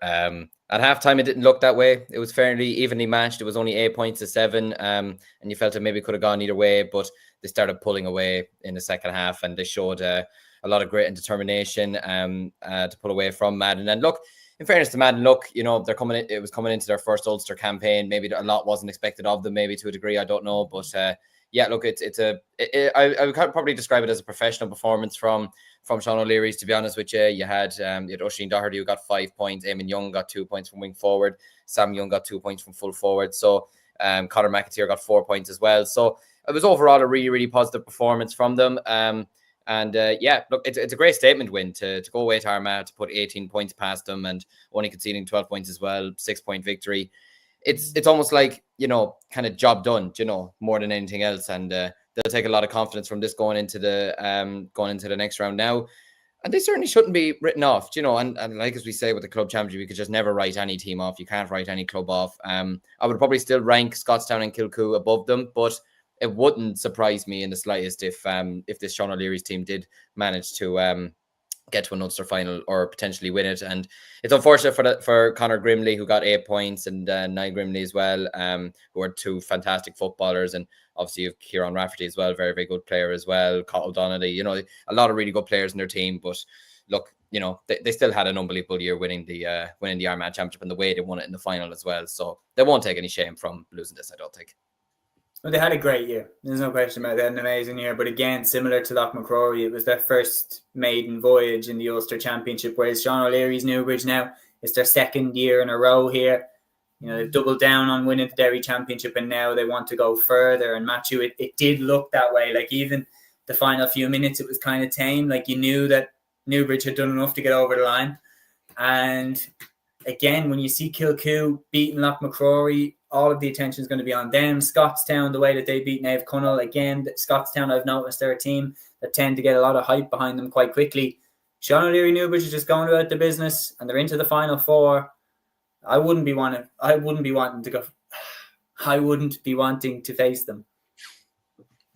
At halftime, it didn't look that way. It was fairly evenly matched. It was only 8 points to 7, and you felt it maybe could have gone either way, but they started pulling away in the second half, and they showed a lot of grit and determination to pull away from Madden. And look, in fairness to Madden, look, you know, it was coming into their first Ulster campaign. Maybe a lot wasn't expected of them, maybe to a degree, I don't know, but yeah, look, I would probably describe it as a professional performance from Sean O'Leary's, to be honest with you. You had Oisin Doherty, who got 5 points. Eamon Young got 2 points from wing forward. Sam Young got 2 points from full forward. So Conor McAteer got 4 points as well. So it was overall a really, really positive performance from them. Yeah, look, it's a great statement win to go away to Armagh, to put 18 points past them and only conceding 12 points as well, 6-point victory. It's almost like, you know, kind of job done, you know, more than anything else. And they'll take a lot of confidence from this going into the next round now. And they certainly shouldn't be written off, you know, and like as we say with the club championship, you could just never write any team off. You can't write any club off. I would probably still rank Scotstown and Kilcoo above them, but it wouldn't surprise me in the slightest if this Sean O'Leary's team did manage to get to an Ulster final or potentially win it. And it's unfortunate for Conor Grimley, who got 8 points, and Niall Grimley as well, who are two fantastic footballers. And obviously you have Kieran Rafferty as well, very, very good player as well. Cottle Donnelly, you know, a lot of really good players in their team. But look, you know, they still had an unbelievable year winning the Armagh Championship, and the way they won it in the final as well. So they won't take any shame from losing this, I don't think. Well, they had a great year. There's no question about it. They had an amazing year. But again, similar to Loch McCrory, it was their first maiden voyage in the Ulster Championship, whereas Sean O'Leary's Newbridge now, it's their second year in a row here. You know, they've doubled down on winning the Derry Championship, and now they want to go further. And Matthew, it did look that way. Like, even the final few minutes, it was kind of tame. Like, you knew that Newbridge had done enough to get over the line. And again, when you see Kilcoo beating Loch McCrory, all of the attention is going to be on them. Scotstown, the way that they beat Naomh Conaill, again, Scotstown, I've noticed they're a team that tend to get a lot of hype behind them quite quickly. Sean O'Leary Newbridge is just going about the business, and they're into the final four. I wouldn't be wanting to face them.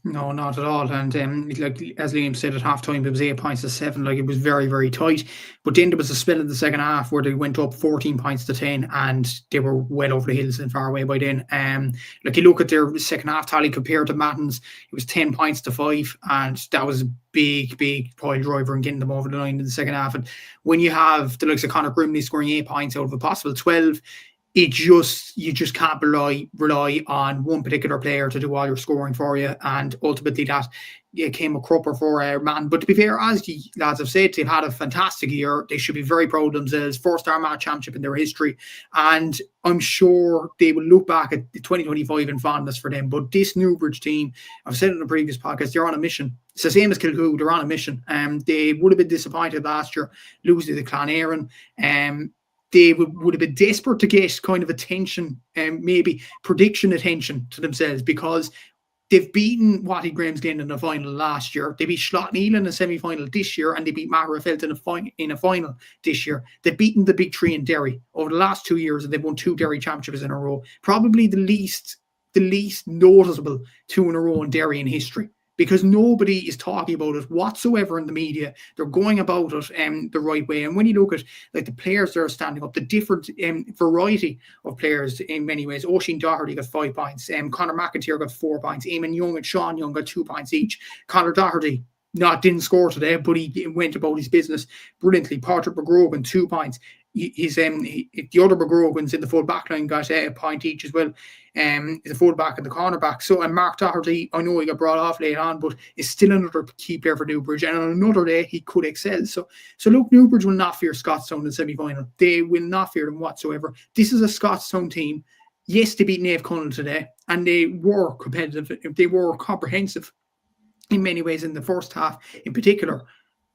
No, not at all. And like as Liam said at halftime, it was 8 points to 7. Like, it was very, very tight. But then there was a spell in the second half where they went up 14 points to 10, and they were well over the hills and far away by then. Like, you look at their second half tally compared to Madden's, it was 10 points to 5, and that was a big pile driver in getting them over the line in the second half. And when you have the likes of Conor Grimley scoring 8 points out of a possible 12, you just can't rely on one particular player to do all your scoring for you, and ultimately that came a crupper for Man. But to be fair, as you lads have said, they've had a fantastic year. They should be very proud of themselves. First Armagh Championship in their history, and I'm sure they will look back at the 2025 in fondness for them. But this Newbridge team, I've said it in the previous podcast, they're on a mission. It's the same as Kilcoo. They're on a mission. They would have been disappointed last year losing to Clonmel. They would have been desperate to get kind of attention and maybe prediction attention to themselves, because they've beaten Watty Glen in the final last year. They beat Schlottneil in the semi-final this year, and they beat Magherafelt in a final this year. They've beaten the big three in Derry over the last 2 years, and they've won 2 Derry championships in a row. Probably the least noticeable 2 in a row in Derry in history, because nobody is talking about it whatsoever in the media. They're going about it the right way. And when you look at like the players that are standing up, the different variety of players in many ways, Oisin Doherty got 5 points, Conor McAteer got 4 points, Eamon Young and Sean Young got 2 points each. Conor Doherty didn't score today, but he went about his business brilliantly. Patrick McGrogan, 2 points. The other McGrogans in the full back line got a point each as well. The full back and the cornerback. So, and Mark Doherty, I know he got brought off late on, but is still another key player for Newbridge. And on another day, he could excel. So look, Newbridge will not fear Scotstown in the semi-final. They will not fear them whatsoever. This is a Scotstown team. Yes, they beat Naomh Conaill today, and they were competitive. They were comprehensive in many ways in the first half in particular.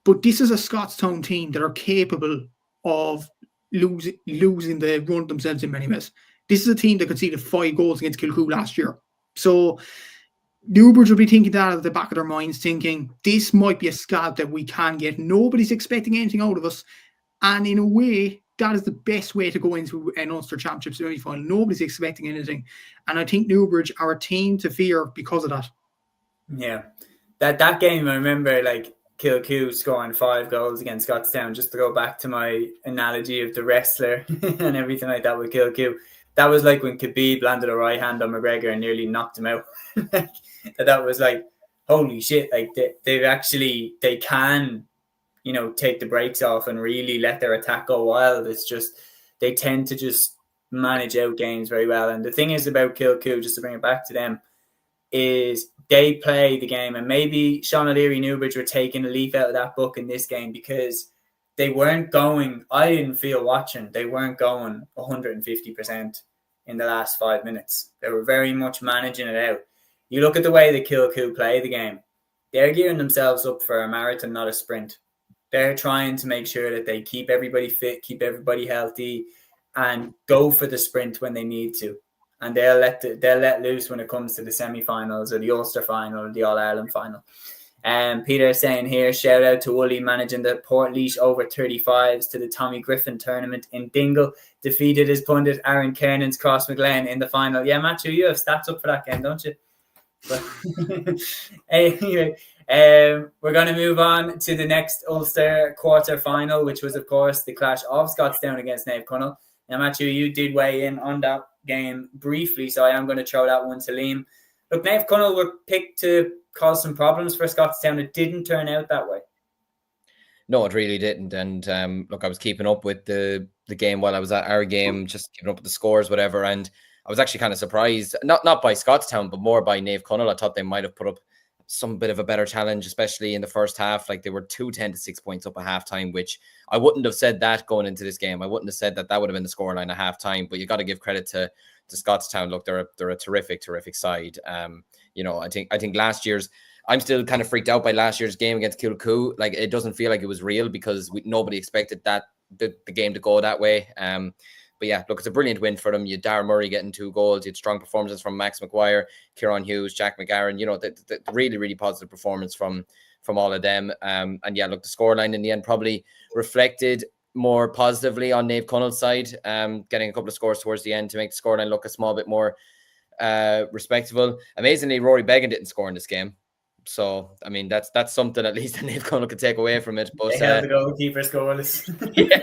But this is a Scotstown team that are capable of losing the run themselves in many ways. This is a team that conceded 5 goals against Kilcoo last year. So Newbridge will be thinking that at the back of their minds, thinking this might be a scalp that we can get. Nobody's expecting anything out of us. And in a way, that is the best way to go into an Ulster Championship semi-final. Nobody's expecting anything. And I think Newbridge are a team to fear because of that. Yeah. That game, I remember, like, Kilcoo scoring 5 goals against Scotstown, just to go back to my analogy of the wrestler and everything like that with Kilcoo. That was like when Khabib landed a right hand on McGregor and nearly knocked him out. That was like, holy shit, like they can, take the brakes off and really let their attack go wild. It's just, they tend to just manage out games very well. And the thing is about Kilcoo, just to bring it back to them, is they play the game, and maybe Sean O'Leary Newbridge were taking a leaf out of that book in this game, because they weren't going, I didn't feel watching, they weren't going 150% in the last 5 minutes. They were very much managing it out. You look at the way that Kilcoo play the game, they're gearing themselves up for a marathon, not a sprint. They're trying to make sure that they keep everybody fit, keep everybody healthy, and go for the sprint when they need to. And they'll let loose when it comes to the semi-finals or the Ulster final or the All-Ireland final. Peter is saying here, shout out to Wooly managing the Portlaoise over 35s to the Tommy Griffin tournament in Dingle. Defeated his pundit Aaron Kernan's Cross McGlenn in the final. Yeah, Matthew, you have stats up for that game, don't you? But anyway, we're going to move on to the next Ulster quarter final, which was, of course, the clash of Scotstown against Naomh Conaill. Now, Matthew, you did weigh in on that game briefly, so I am going to throw that one to Liam. Look, Naomh Conaill were picked to cause some problems for Scotstown. It didn't turn out that way. No, it really didn't. And look, I was keeping up with the game while I was at our game, just keeping up with the scores, whatever. And I was actually kind of surprised, not by Scotstown, but more by Naomh Conaill. I thought they might have put up some bit of a better challenge, especially in the first half. Like, they were 2-10 to 6 points up at halftime, which I wouldn't have said that going into this game. I wouldn't have said that would have been the scoreline at halftime. But you got to give credit to Scotstown. Look, they're a terrific side. I think last year's, I'm still kind of freaked out by last year's game against Kilcoo. Like, it doesn't feel like it was real because nobody expected the game to go that way. But yeah, look, it's a brilliant win for them. You had Darragh Murray getting 2 goals. You had strong performances from Max McGuire, Kieran Hughes, Jack McGarren. The really, really positive performance from all of them. And yeah, look, the scoreline in the end probably reflected more positively on Naomh Conaill's side, getting a couple of scores towards the end to make the scoreline look a small bit more respectable. Amazingly, Rory Beggan didn't score in this game. So, I mean, that's something at least that Naomh Conaill could take away from it. But they held the goalkeeper scoreless. Yeah.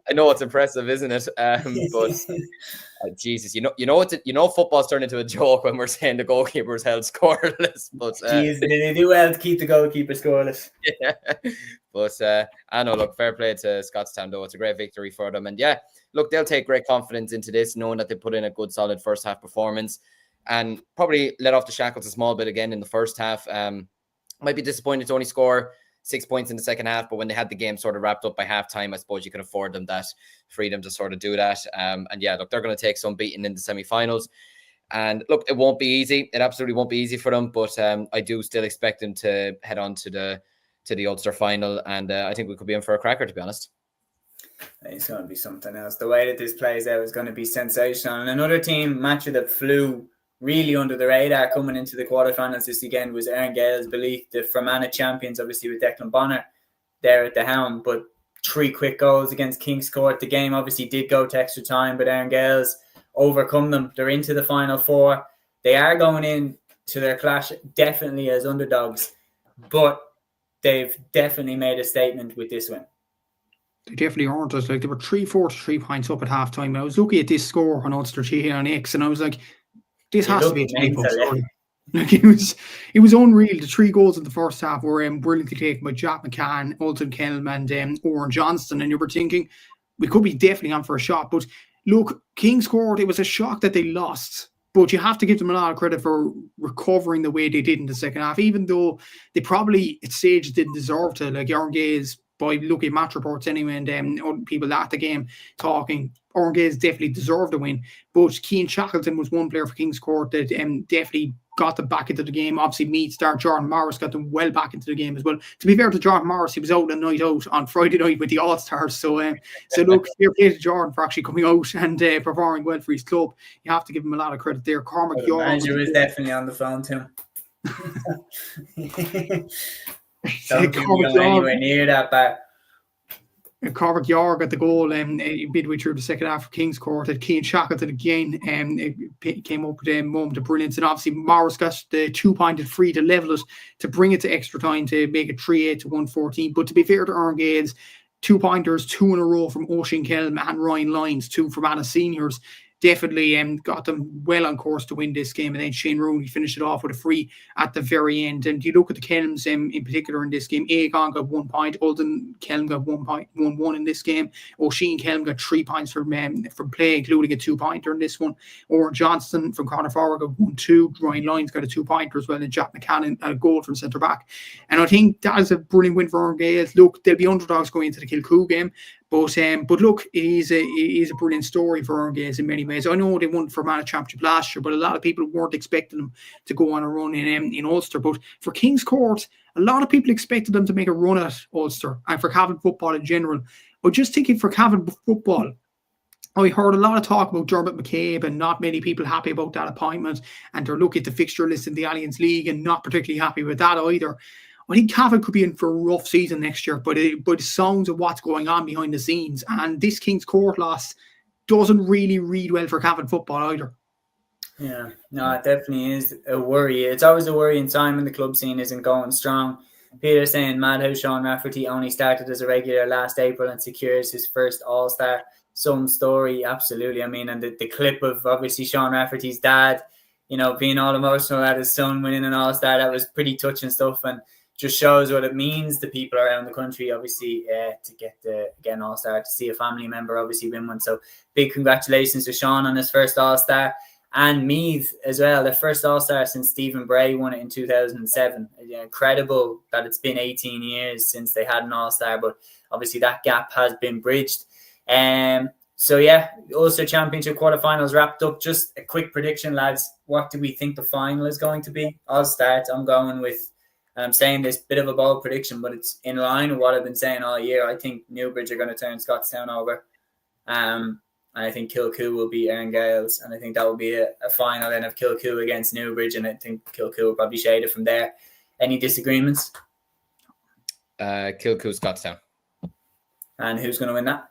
I know, it's impressive, isn't it? But Jesus, football's turned into a joke when we're saying the goalkeeper's held scoreless. But they do well to keep the goalkeeper scoreless. Yeah. But I know, look, fair play to Scotstown, though. It's a great victory for them. And yeah, look, they'll take great confidence into this, knowing that they put in a good, solid first half performance and probably let off the shackles a small bit again in the first half. Might be disappointed to only score 6 points in the second half, but when they had the game sort of wrapped up by halftime, I suppose you can afford them that freedom to sort of do that. And yeah, look, they're going to take some beating in the semi-finals. And look, it won't be easy. It absolutely won't be easy for them, but I do still expect them to head on to the Ulster final. And I think we could be in for a cracker, to be honest. It's going to be something else. The way that this plays out is going to be sensational. And another team, Matthew, that flew really under the radar coming into the quarterfinals this weekend was Erne Gaels, belief the Fianna champions, obviously with Declan Bonner there at the helm, but 3 quick goals against King's Court. The game obviously did go to extra time, but Erne Gaels overcome them. They're into the final 4. They are going in to their clash definitely as underdogs, but they've definitely made a statement with this win. They definitely aren't. Like, they were 3-4 to 3 points up at halftime. And I was looking at this score on Ulster here on X, and I was like, this has to be a 20-point story. Like, it was unreal. The 3 goals in the first half were brilliantly taken by Jack McCann, Ulton Kelm, and Owen Johnston. And you were thinking, we could be definitely on for a shot. But look, King's Court, it was a shock that they lost. But you have to give them a lot of credit for recovering the way they did in the second half, even though they probably at stages didn't deserve to. Like, Erne Gaels, by looking at match reports anyway, and other people at the game talking, Erne Gaels definitely deserved the win. But Cian Shackleton was one player for Kings Court that definitely got them back into the game. Obviously, Meath star Jordan Morris got them well back into the game as well. To be fair to Jordan Morris, he was out a night out on Friday night with the All-Stars. So look, fair play to Jordan for actually coming out and performing well for his club. You have to give him a lot of credit there. Cormac The manager was definitely on the phone to him. Don't think we go anywhere near that back. Cormac Yarg got the goal midway through the second half for Kings Court. And Cian Shackleton again came up with a moment of brilliance. And obviously Morris got the 2-pointed free to level it, to bring it to extra time to make it 3-8 to 114. But to be fair to Erne Gaels, 2-pointers, 2 in a row from Oisin Kelm and Ryan Lyons, 2 from Anna Seniors. Definitely got them well on course to win this game. And then Shane Rooney finished it off with a free at the very end. And you look at the Kelms in particular in this game, Aegon got 1 point, Ulden Kelm got 1 in this game. Oisin Kelm got 3 points from play, including a 2-pointer in this one. Oran Johnston from corner forward got 1-2. Ryan Lyons got a 2-pointer as well, and Jack McCann a goal from centre back. And I think that is a brilliant win for Erne Gaels. Look, they'll be underdogs going into the Kilcoo game. But look, it is a brilliant story for Erne Gaels in many ways. I know they won for Manor Championship last year, but a lot of people weren't expecting them to go on a run in Ulster. But for Kings Court, a lot of people expected them to make a run at Ulster, and for Cavan football in general. But just thinking for Cavan football, I heard a lot of talk about Dermot McCabe and not many people happy about that appointment. And they're looking at the fixture list in the Alliance League and not particularly happy with that either. I think Cavan could be in for a rough season next year, but it sounds of what's going on behind the scenes. And this Kings Court loss doesn't really read well for Cavan football either. Yeah, no, it definitely is a worry. It's always a worrying time when the club scene isn't going strong. Peter saying mad how Sean Rafferty only started as a regular last April and secures his first All-Star. Some story, absolutely. I mean, and the clip of obviously Sean Rafferty's dad, being all emotional at his son winning an All-Star, that was pretty touching stuff, and just shows what it means to people around the country, obviously, to get an All-Star, to see a family member obviously win one. So big congratulations to Sean on his first All-Star. And Meath as well, their first All-Star since Stephen Bray won it in 2007. Incredible that it's been 18 years since they had an All-Star, but obviously that gap has been bridged. So yeah, Ulster Championship quarterfinals wrapped up. Just a quick prediction, lads. What do we think the final is going to be? I'll start. I'm going with, and I'm saying this bit of a bold prediction, but it's in line with what I've been saying all year. I think Newbridge are going to turn Scotstown over. And I think Kilcoo will beat Erne Gaels. And I think that will be a final then of Kilcoo against Newbridge. And I think Kilcoo will probably shade it from there. Any disagreements? Kilcoo Scotstown. And who's going to win that?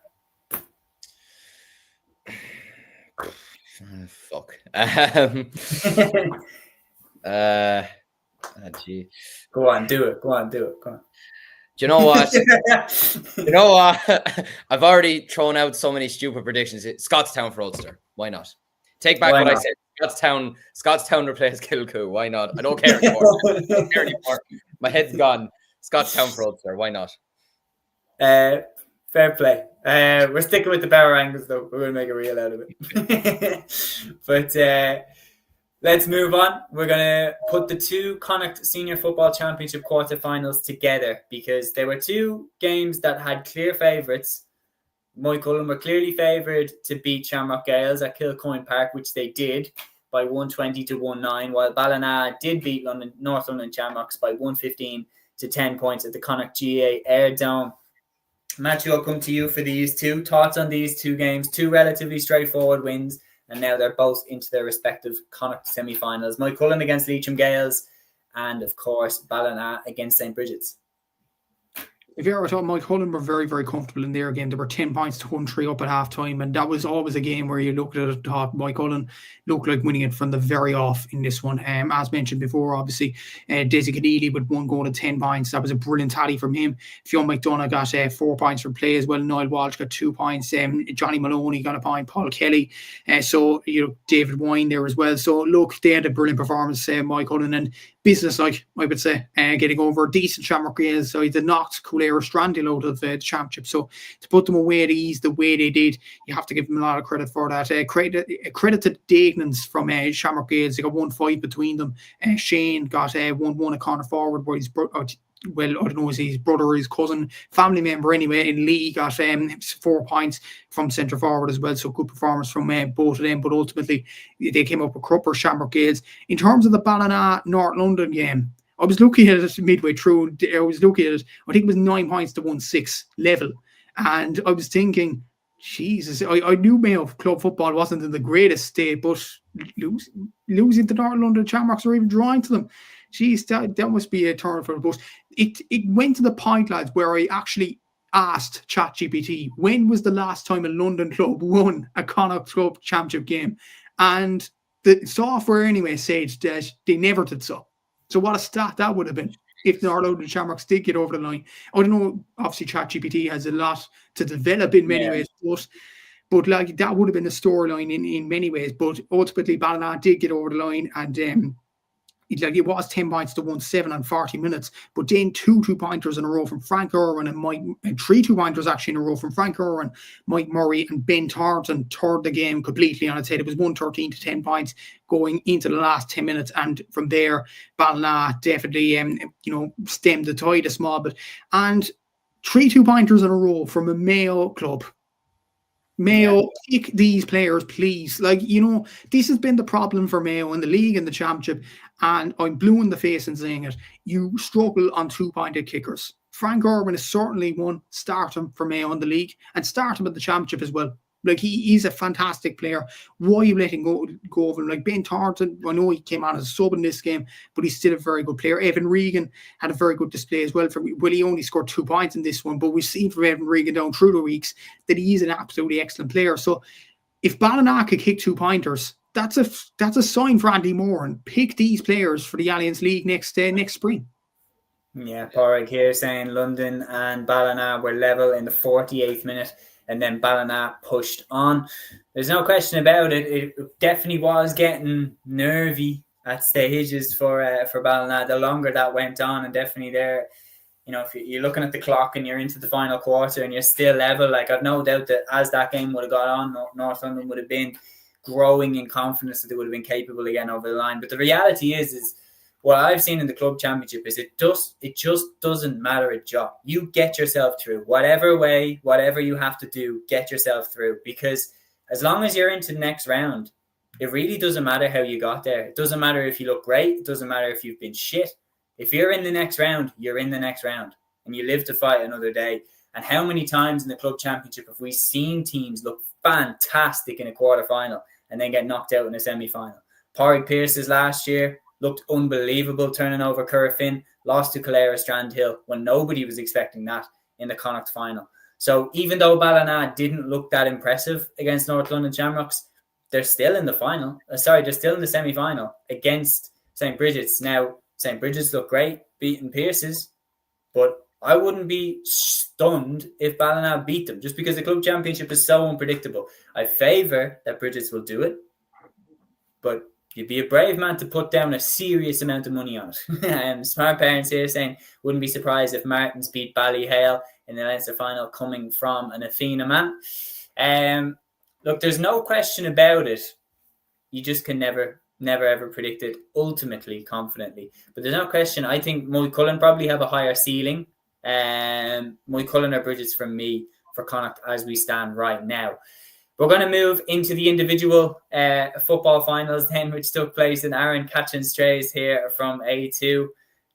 Fuck. Gee. Go on, do it. Go on. Do you know what? I've already thrown out so many stupid predictions. Scotstown for Ulster. Why not? Take back what I said. Scotstown replace Kilcoo. Why not? I don't care anymore. My head's gone. Scotstown for Ulster. Why not? Fair play. We're sticking with the power angles, though. We're going to make a reel out of it. But let's move on. We're going to put the two Connacht Senior Football Championship quarterfinals together because there were two games that had clear favourites. Moycullen were clearly favoured to beat Shamrock Gaels at Kilcoyne Park, which they did by 120 to 1-9, while Ballina did beat North London Shamrocks by 115 to 10 points at the Connacht GA Éire Dome. Matthew, I'll come to you for these two. Thoughts on these two games? Two relatively straightforward wins, and now they're both into their respective Connacht semi-finals. Moycullen against Leitrim Gaels, and of course Ballina against St. Bridget's. If you ever thought Moycullen were very, very comfortable in their game, they were 10 points to 1-3 up at half time, and that was always a game where you looked at it and thought Moycullen looked like winning it from the very off in this one. As mentioned before, obviously, Desi Keneally with 1 goal and 10 points. That was a brilliant tally from him. Fionn McDonough got 4 points from play as well. Niall Walsh got 2 points. Johnny Maloney got a point. Paul Kelly. David Wine there as well. So, look, they had a brilliant performance, Moycullen, and business-like, I would say, getting over a decent Shamrock Gaels. So they knocked Éire Strandil out of the championship. So to put them away at ease the way they did, you have to give them a lot of credit for that. Credit to Dagnans from Shamrock Gaels. They got 1-5 between them. Shane got 1-1 at corner forward, where well, I don't know, is his brother or his cousin, family member anyway, in league, got 4 points from centre forward as well. So good performance from both of them. But ultimately, they came up with Crupper, Shamrock Gaels. In terms of the Ballina North London game, I was looking at it midway through. I was looking at it. I think it was 9 points to 1-6 level. And I was thinking, Jesus, I knew Mayo club football wasn't in the greatest state, but losing to North London Shamrocks or even drawing to them, geez, that must be a turn for the bus. It went to the point, lads, where I actually asked ChatGPT, when was the last time a London club won a Connacht Club Championship game? And the software anyway said that they never did so. So what a stat that would have been if North London Shamrocks did get over the line. I don't know, obviously ChatGPT has a lot to develop in many ways, but like that would have been a storyline in many ways. But ultimately Ballina did get over the line, and it was 10 points to 1-7 on 40 minutes, but then 2 2-pointers in a row from Frank Irwin and 3 2-pointers actually in a row from Frank Irwin, Mike Murray and Ben Thornton turned the game completely on its head. It was 113 to 10 points going into the last 10 minutes, and from there Ballina definitely stemmed the tide a small bit. And 3 2-pointers in a row from a Mayo club. Mayo, pick these players, please. This has been the problem for Mayo in the league and the championship, and I'm blue in the face in saying it. You struggle on 2-pointed kickers. Frank Irwin is certainly one. Start him for Mayo in the league and start him at the championship as well. He's a fantastic player. Why are you letting go of him? Like Ben Thornton, I know he came on as a sub in this game, but he's still a very good player. Evan Regan had a very good display as well. He only scored 2 points in this one, but we've seen from Evan Regan down through the weeks that he's an absolutely excellent player. So if Ballina could kick 2-pointers, that's a sign for Andy Moore, and pick these players for the Alliance League next spring. Yeah, Porrick here saying London and Ballina were level in the 48th minute. And then Ballina pushed on. There's no question about it. It definitely was getting nervy at stages for Ballina. The longer that went on, and definitely there, if you're looking at the clock and you're into the final quarter and you're still level, I've no doubt that as that game would have got on, North London would have been growing in confidence that they would have been capable again over the line. But the reality is what I've seen in the club championship is it just doesn't matter a job. You get yourself through whatever way, whatever you have to do, get yourself through, because as long as you're into the next round, it really doesn't matter how you got there. It doesn't matter if you look great. It doesn't matter if you've been shit. If you're in the next round, you're in the next round and you live to fight another day. And how many times in the club championship have we seen teams look fantastic in a quarter final and then get knocked out in a semi-final? Porrick Pierce's last year looked unbelievable, turning over Currafin, lost to Calera Strandhill when nobody was expecting that in the Connacht final. So even though Ballina didn't look that impressive against North London Shamrocks, they're still in the final. They're still in the semi-final against St. Bridget's. Now, St. Bridget's look great, beating Pierce's, but I wouldn't be stunned if Ballina beat them, just because the club championship is so unpredictable. I favour that Bridget's will do it, but you'd be a brave man to put down a serious amount of money on it. Smart parents here saying, wouldn't be surprised if Martins beat Ballyhale in the Leinster final, coming from an Athena man. Look, there's no question about it. You just can never ever predict it ultimately, confidently. But there's no question. I think Moycullen probably have a higher ceiling. Moycullen or Bridget's from me for Connacht as we stand right now. We're going to move into the individual football finals then, which took place in Aaron catching strays here from A2.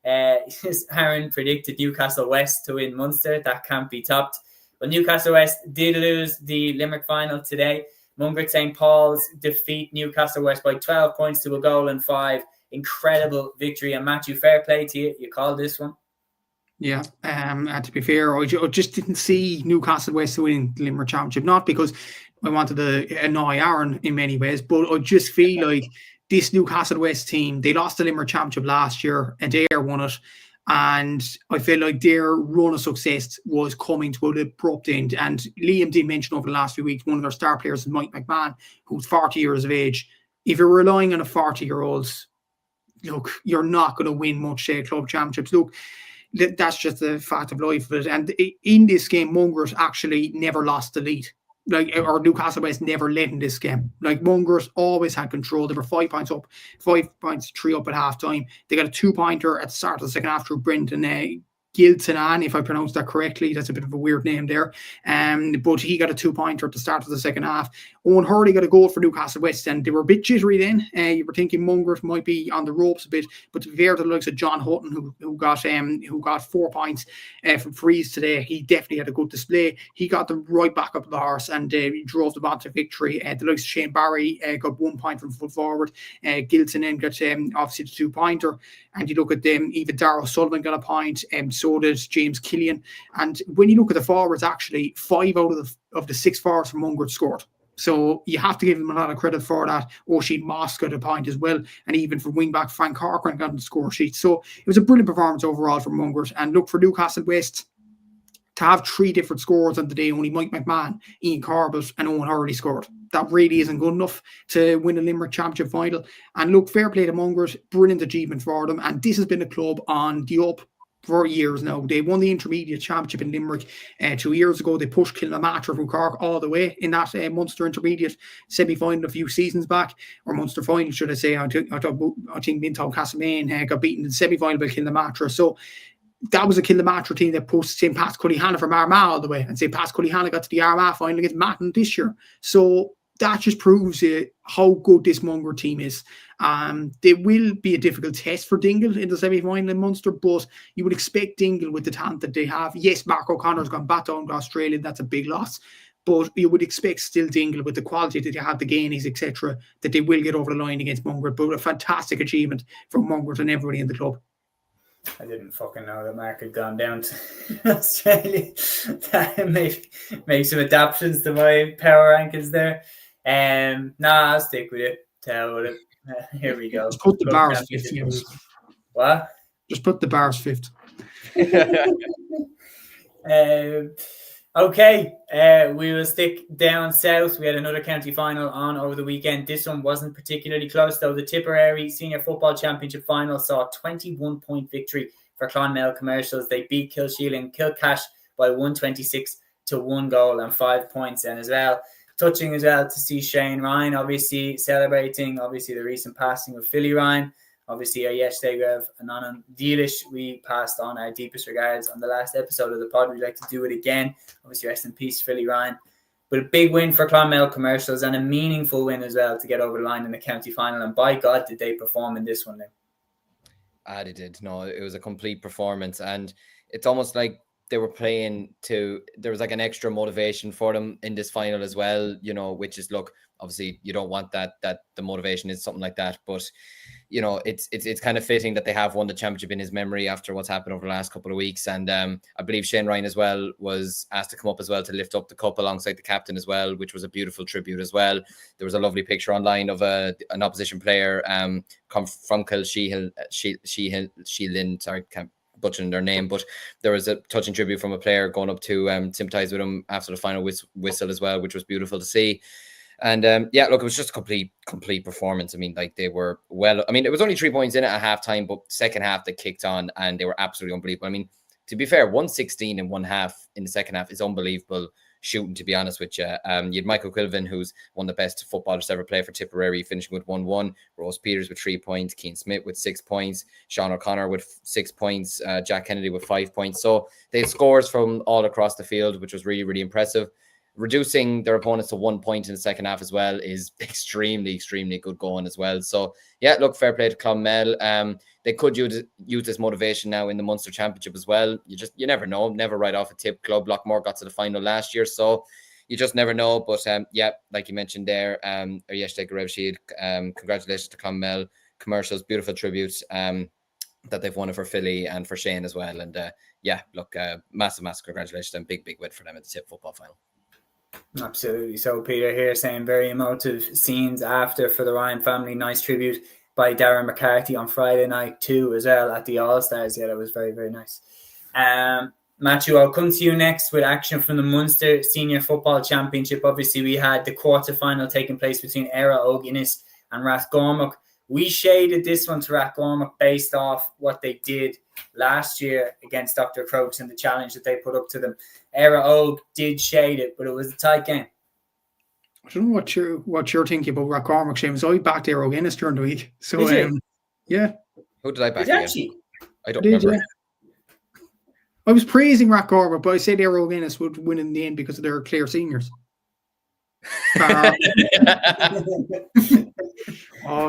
Aaron predicted Newcastle West to win Munster. That can't be topped. But Newcastle West did lose the Limerick final today. Mungret St. Paul's defeat Newcastle West by 12 points to a goal and 5. Incredible victory. And Matthew, fair play to you. You called this one. Yeah, and to be fair, I just didn't see Newcastle West winning the Limerick Championship, not because I wanted to annoy Aaron in many ways, but I just feel like this Newcastle West team, they lost the Limerick Championship last year and Éire won it, and I feel like their run of success was coming to an abrupt end. And Liam did mention over the last few weeks, one of their star players is Mike McMahon, who's 40 years of age. If you're relying on a 40-year-old, look, you're not going to win much club championships. Look, that's just the fact of life of it. And in this game, Mungret actually never lost the lead. Or Newcastle West never led in this game. Mungret always had control. They were 5 points up, 5 points, 3 up at half time. They got a 2-pointer at the start of the second half through Brendan Giltanan, if I pronounced that correctly. That's a bit of a weird name there. But he got a 2-pointer at the start of the second half. Owen Hurley got a goal for Newcastle West, and they were a bit jittery then. You were thinking Mungret might be on the ropes a bit, but to be fair to the likes of John Hutton, who got 4 points from frees today, he definitely had a good display. He got them right back up the horse, and he drove them on to victory. The likes of Shane Barry got 1 point from foot forward. Giltanan got obviously the 2-pointer. And you look at them, even Darragh Sullivan got a point, so did James Killian. And when you look at the forwards, actually, 5 out of the 6 forwards from Mungret scored. So you have to give him a lot of credit for that. Oisin Moss got a point as well. And even for wingback Frank Corcoran got on the score sheet. So it was a brilliant performance overall from Mungret. And look, for Newcastle West, to have 3 different scores on the day, only Mike McMahon, Ian Corbett and Owen Hurley scored. That really isn't good enough to win a Limerick Championship final. And look, fair play to Mungret, brilliant achievement for them. And this has been a club on the up for years now. They won the Intermediate Championship in Limerick 2 years ago. They pushed Kilmacud from Cork all the way in that Munster Intermediate semi-final a few seasons back, or Munster final, should I say. I think Mintown Castlemaine got beaten in the semi-final by Kilmacud. So that was a Kilmacud team that pushed St. Pat's Cúilín from Armagh all the way, and St. Pat's Cúilín got to the Armagh final against Matton this year. So that just proves how good this Mungret team is. They will be a difficult test for Dingle in the semi-final in Munster, but you would expect Dingle with the talent that they have. Yes, Mark O'Connor's gone back down to Australia, that's a big loss. But you would expect still Dingle, with the quality that they have, the Gainies, etc., that they will get over the line against Mungret. But a fantastic achievement from Mungret and everybody in the club. I didn't fucking know that Mark had gone down to Australia. Make some adaptations to my power rankings there. I'll stick with it. Tell with it. Here we go. Just put the bars 5th. What? Just put the bars 5th. Okay, we will stick down south. We had another county final on over the weekend. This one wasn't particularly close, though. The Tipperary Senior Football Championship final saw a 21-point victory for Clonmel Commercials. They beat Kilcoo Scotstown by 126 to 1 goal and 5 points. And as well, touching as well to see Shane Ryan, obviously celebrating, the recent passing of Philly Ryan. Obviously, yesterday we have Anon Dealish. We passed on our deepest regards on the last episode of the pod. We'd like to do it again. Obviously, rest in peace, Philly Ryan. But a big win for Clonmel Commercials and a meaningful win as well to get over the line in the county final. And by God, did they perform in this one now? They did. No, it was a complete performance. And it's almost like they were playing to, there was like an extra motivation for them in this final as well, which is, look, obviously you don't want that the motivation is something like that, but it's kind of fitting that they have won the championship in his memory after what's happened over the last couple of weeks. And I believe Shane Ryan as well was asked to come up as well to lift up the cup alongside the captain as well, which was a beautiful tribute as well. There was a lovely picture online of an opposition player come from Kilcoo Scotstown, sorry, can't butchering their name, but there was a touching tribute from a player going up to sympathize with him after the final whistle as well, which was beautiful to see. And look, it was just a complete performance. I mean, like, they were it was only 3 points in it at halftime, but second half they kicked on and they were absolutely unbelievable. I mean, to be fair, 116 in one half in the second half is unbelievable shooting, to be honest with you. You had Michael Quilvin, who's one of the best footballers to ever play for Tipperary, finishing with 1-1. Rose Peters with 3 points. Keane Smith with 6 points. Sean O'Connor with 6 points. Jack Kennedy with 5 points. So they had scores from all across the field, which was really, really impressive. Reducing their opponents to 1 point in the second half as well is extremely, extremely good going as well. So, look, fair play to Clonmel. They could use this motivation now in the Munster Championship as well. You never know. Never write off a tip. Club Lockmore got to the final last year, so you just never know. But, like you mentioned there, yesterday, congratulations to Clonmel Commercials. Beautiful tribute that they've won it for Philly and for Shane as well. And, look, massive congratulations and big win for them at the tip football final. Absolutely. So Peter here saying very emotive scenes after for the Ryan family. Nice tribute by Darren McCarthy on Friday night too as well at the All-Stars. Yeah, that was very, very nice. Matthew, I'll come to you next with action from the Munster Senior Football Championship. Obviously, we had the quarter-final taking place between Éire, Óg and Rathgormack. We shaded this one to Rathgormack based off what they did last year against Dr. Crokes and the challenge that they put up to them. Éire Óg did shade it, but it was a tight game. I don't know what you're thinking about Rathgormack, Seamus. I backed Éire Óg during the week. So, yeah. Who did I back again? I don't remember. I was praising Rathcormac, but I said Éire Gaels would win in the end because of their clear seniors. I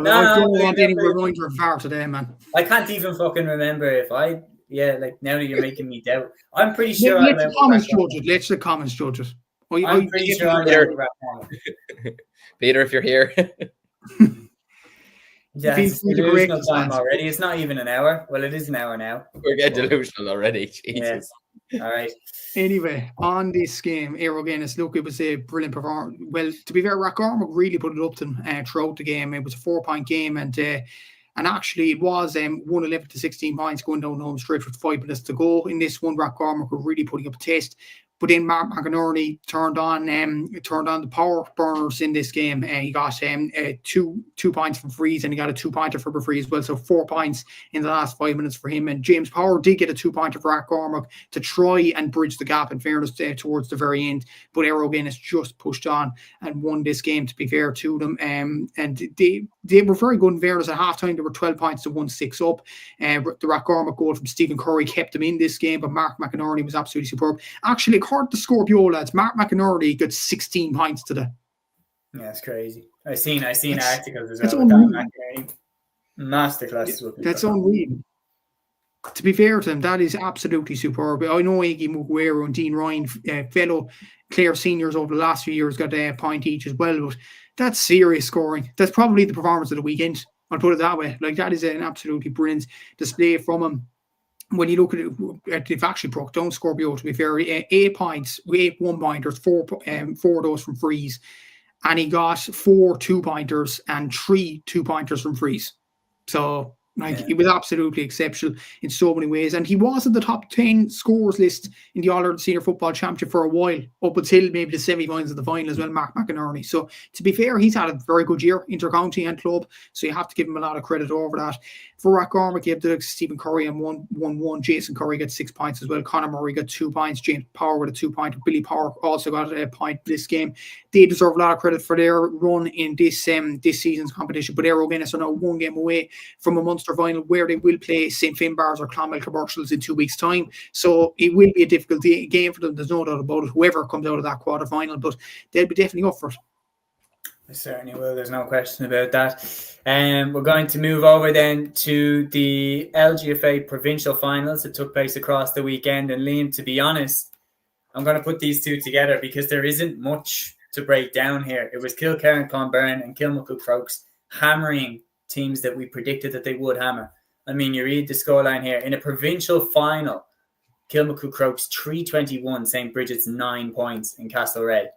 don't want any reminder of VAR today, man. I can't even fucking remember if I. Yeah, like now that you're making me doubt, I'm pretty sure. Let the comments judge it. Let the comments judge it. I'm pretty sure I'm Peter, if you're here. Yeah, it's delusional time already. It's not even an hour. Well, it is an hour now. We're getting delusional already. Jesus. Yeah. All right. Anyway, on this game, Éire Gaels, look, it was a brilliant performance. Well, to be fair, Rathcormac really put it up to them throughout the game. It was a 4-point game, and actually it was 1-11 to 16 points going down the home stretch with 5 minutes to go. In this one, Rathcormac were really putting up a test. But then Mark McInerney turned on the power burners in this game. He got 2 points from frees, and he got a 2-pointer for free as well. So 4 points in the last 5 minutes for him. And James Power did get a 2-pointer for Rathcormac to try and bridge the gap, in fairness, towards the very end. But Éire Gaels just pushed on and won this game, to be fair to them. And they were very good in fairness. At halftime, there were 12 points to 1-6 up. The Rathcormac goal from Stephen Curry kept them in this game, but Mark McInerney was absolutely superb. Actually, according to Scorpio, lads, Mark McInerney got 16 points today. Yeah, that's crazy. I seen articles as well. That's unreal. Masterclass. That's unreal. To be fair to him, that is absolutely superb. I know Iggy Muguero and Dean Ryan, fellow Clare seniors over the last few years, got a point each as well, but that's serious scoring. That's probably the performance of the weekend. I'll put it that way. Like, that is an absolutely brilliant display from him. When you look at it, they've actually broke down Scorpio, to be fair. 8 points, 8 1-pointers, 4 of those from frees. And he got 4 2-pointers and 3 2-pointers from frees. So, it was absolutely exceptional in so many ways. And he was in the top 10 scorers list in the All-Ireland Senior Football Championship for a while, up until maybe the semi-finals of the final as well, Mark McInerney. So, to be fair, he's had a very good year, inter-county and club. So, you have to give him a lot of credit over that. For Rathcormac, gave the Stephen Curry and 1-1. Jason Curry got 6 points as well. Conor Murray got 2 points. James Power with a 2-pointer. Billy Power also got a point this game. They deserve a lot of credit for their run in this season's competition. But Éire Gaels are now 1 game away from a Munster final, where they will play St. Finbarr or Clonmel Commercials in 2 weeks' time. So it will be a difficult game for them. There's no doubt about it. Whoever comes out of that quarter final, but they'll be definitely up for it. They certainly will. There's no question about that. We're going to move over then to the LGFA Provincial Finals that took place across the weekend. And Liam, to be honest, I'm going to put these two together because there isn't much to break down here. It was Kilkerrin Clonberne and Kilmacud Crokes hammering teams that we predicted that they would hammer. I mean, you read the scoreline here. In a provincial final, Kilmacud Crokes 321, St. Bridget's 9 points in Castlereagh.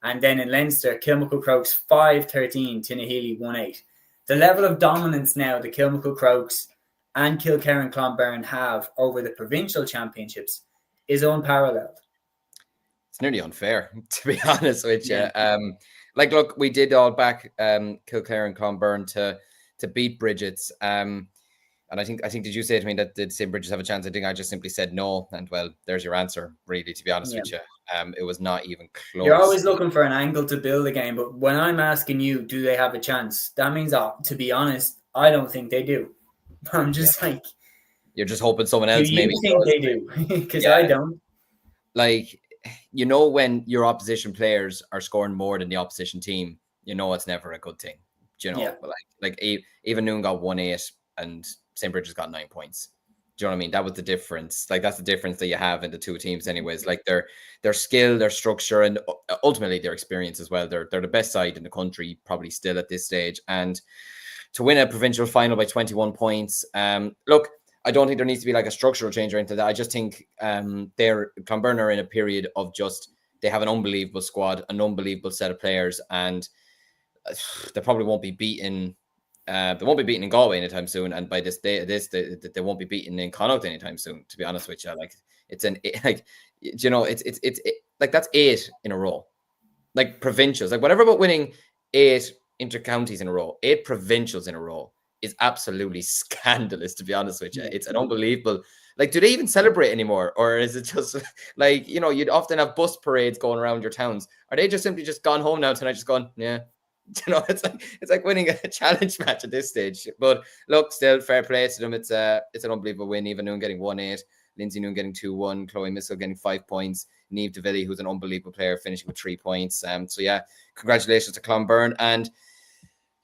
And then in Leinster, Kilmacud Crokes 513, Tinahely 1-8. The level of dominance now the Kilmacud Crokes and Kilkerrin Clonberne have over the provincial championships is unparalleled. It's nearly unfair, to be honest with you. Look, we did all back Kilkerrin Clonberne to beat Bridget's. And I think did you say to me that did St. Bridget's have a chance? I think I just simply said no. And well, there's your answer, really, to be honest with you. It was not even close. You're always looking for an angle to build a game, but when I'm asking you, do they have a chance? That means, to be honest, I don't think they do. I'm just like... You're just hoping someone else maybe think they do? Because I don't. Like, when your opposition players are scoring more than the opposition team, it's never a good thing. Do you know? Like even Noon got 1-8 and St. Bridget's got 9 points. Do you know what I mean? That was the difference. Like, that's the difference that you have in the two teams anyways. Like, their skill, their structure, and ultimately their experience as well. They're the best side in the country, probably still at this stage. And to win a provincial final by 21 points, look, I don't think there needs to be like a structural change or anything like that. I just think Clonberne are in a period of they have an unbelievable squad, an unbelievable set of players, and they probably won't be beaten. They won't be beaten in Galway anytime soon, and by this day, they won't be beaten in Connacht anytime soon. To be honest with you, it's that's 8 in a row, like provincials, like whatever about winning 8 inter-counties in a row, 8 provincials in a row is absolutely scandalous. To be honest with you, it's an unbelievable. Like, do they even celebrate anymore, or is it just like you'd often have bus parades going around your towns? Are they just simply just gone home now tonight, just gone, yeah? It's like winning a challenge match at this stage. But look, still fair play to them. It's an unbelievable win, even though getting 1-8. Lindsay Noon getting 2-1, Chloe Missile getting 5 points, Niamh De Villy, who's an unbelievable player, finishing with 3 points. So yeah, congratulations to Clonberne. And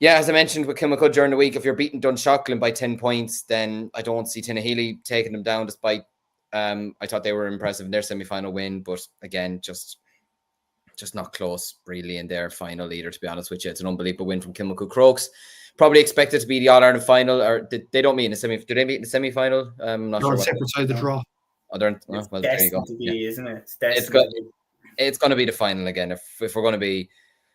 yeah, as I mentioned with Kilmacud during the week, if you're beating Dunshaughlin by 10 points, then I don't see Tinahely taking them down, despite I thought they were impressive in their semi-final win, but again, just not close really in their final either, to be honest with you. It's an unbelievable win from Kilmacud Crokes. Probably expected to be the All-Ireland final, or they don't meet in the semi. Do they meet in the semi-final? I'm not sure. On separate side of the draw. Oh, well, there you go. To be, yeah. Isn't it? It's going to be the final again, if we're going to be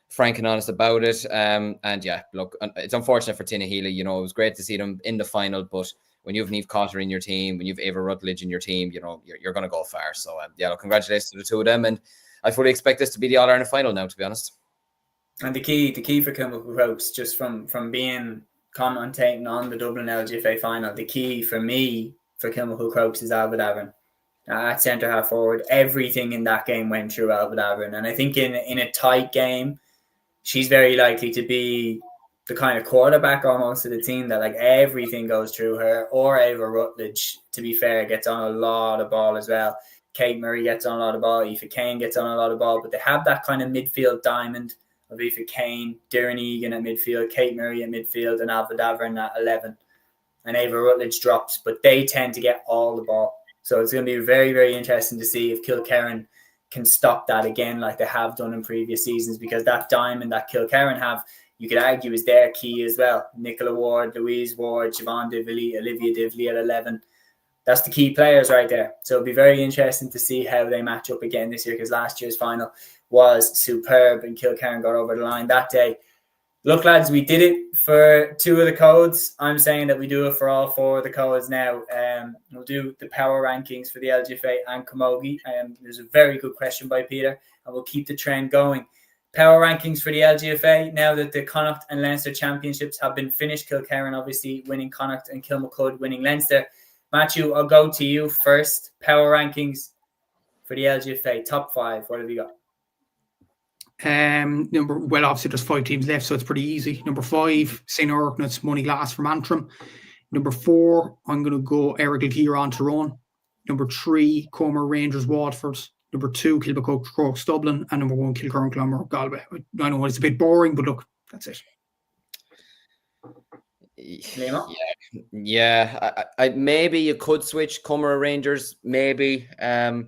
frank and honest about it. And yeah, look, it's unfortunate for Tinahely. You know, it was great to see them in the final, but when you have Niamh Cotter in your team, when you have Éire Rutledge in your team, you know, you're going to go far. So yeah, look, congratulations to the two of them, and I fully expect this to be the All-Ireland final now, to be honest. And the key for Clonmel Crokes, just from being commentating on the Dublin LGFA final, the key for me for Clonmel Crokes is Alba Davern. At centre half forward, everything in that game went through Alba Davern, and I think in a tight game, she's very likely to be the kind of quarterback almost of the team that like everything goes through her. Or Éire Rutledge, to be fair, gets on a lot of ball as well. Kate Murray gets on a lot of ball. Aoife Kane gets on a lot of ball, but they have that kind of midfield diamond of Aoife Kane, Doireann Egan at midfield, Kate Murray at midfield, and Alba Davern at 11. And Éire Rutledge drops, but they tend to get all the ball. So it's going to be very, very interesting to see if Kilkerrin can stop that again like they have done in previous seasons, because that diamond that Kilkerrin have, you could argue, is their key as well. Nicola Ward, Louise Ward, Siobhan De Villy, Olivia Divley at 11. That's the key players right there. So it'll be very interesting to see how they match up again this year, because last year's final was superb and Kilkerrin got over the line that day. Look, lads, we did it for 2 of the codes. I'm saying that we do it for all 4 of the codes now. We'll do the power rankings for the LGFA and Camogie. There's a very good question by Peter, and we'll keep the trend going. Power rankings for the LGFA, now that the Connacht and Leinster championships have been finished. Kilkerrin obviously winning Connacht and Kilmacud winning Leinster. Matthew, I'll go to you first. Power rankings for the LGFA, top 5. What have you got? Obviously there's 5 teams left, so it's pretty easy. Number 5, St. Orkney's Money Glass from Antrim. Number 4, I'm going to go Éire Gaels Tyrone. Number 3, Comer Rangers Waterford. Number 2, Kilcoo Scotstown Dublin. And number 1, Kilkerrin Clonberne Galway. I know it's a bit boring, but look, that's it. Yeah. I maybe you could switch Comer Rangers, maybe to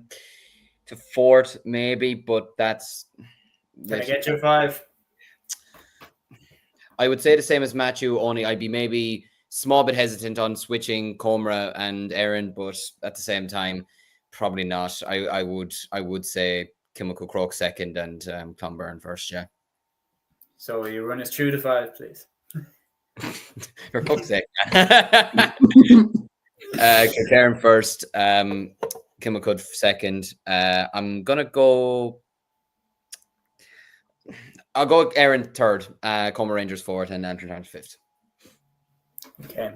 4th, maybe, but that's. Can I get you 5? I would say the same as Matthew, only I'd be maybe small bit hesitant on switching Comra and Aaron, but at the same time, probably not. I would say Kilmacud Crokes 2nd and Clonberne 1st, yeah. So you run us through the 5, please. For fuck's sake. Kilkerrin 1st, Kilmacud 2nd. I'm gonna go. I'll go Aaron 3rd, Comer Rangers 4th, and Antrim 5th. Okay.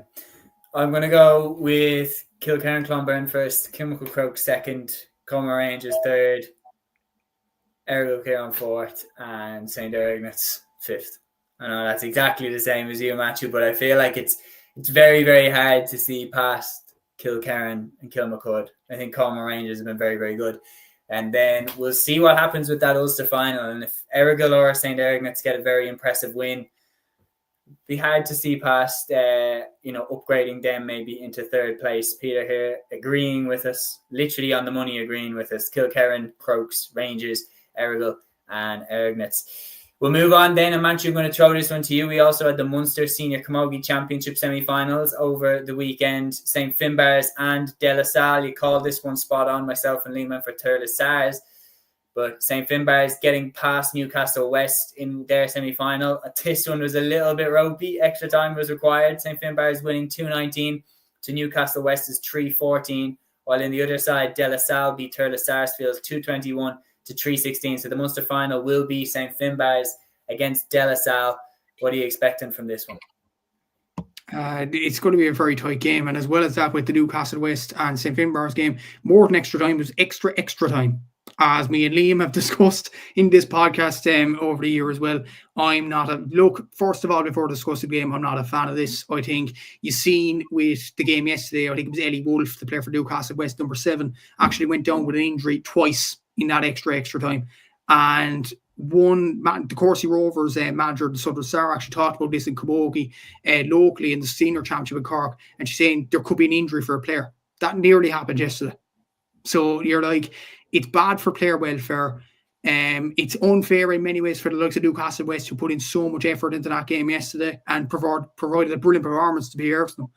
I'm going to go with Kilkerrin Clonberne 1st, Kilmacud Crokes 2nd, Comer Rangers 3rd, Éire Gaels 4th, and St. Orkney's 5th. I know that's exactly the same as you, Matthew, but I feel like it's very, very hard to see past Kilkerrin and Kilmacud. I think Comer Rangers have been very, very good. And then we'll see what happens with that Ulster final. And if Éire Gaels or St. Orkney's get a very impressive win, it'd be hard to see past, upgrading them maybe into 3rd place. Peter here agreeing with us, literally on the money agreeing with us. Kilkerrin, Crokes, Rangers, Éire Gaels and Orkney's. We'll move on then, and Manchu, I'm going to throw this one to you. We also had the Munster Senior Camogie Championship semi-finals over the weekend. St. Finbarr's and De La Salle. You called this one spot on, myself and Lehman, for Turles Sars. But St. Finbarr's getting past Newcastle West in their semi-final. This one was a little bit ropey. Extra time was required. St. Finbarr's winning 2-19 to Newcastle West's 3-14. While in the other side, De La Salle beat Turles Sarsfield's 2-21 to 3-16. So the Munster final will be St. Finbarr's against De La Salle. What are you expecting from this one? It's going to be a very tight game, and as well as that, with the Newcastle West and St. Finbarr's game, more than extra time was extra time. as me and Liam have discussed in this podcast over the year as well, I'm not first of all, before discussing the game, I'm not a fan of this. I think you've seen with the game yesterday, I think it was Ellie Wolf, the player for Newcastle West, number 7, actually went down with an injury twice in that extra time. And the Corsi Rovers manager, the Southern Star, actually talked about this in Camogie locally in the senior championship in Cork, and she's saying there could be an injury for a player. That nearly happened yesterday. So you're like, it's bad for player welfare. It's unfair in many ways for the likes of Newcastle West, who put in so much effort into that game yesterday and provided a brilliant performance to be here. So,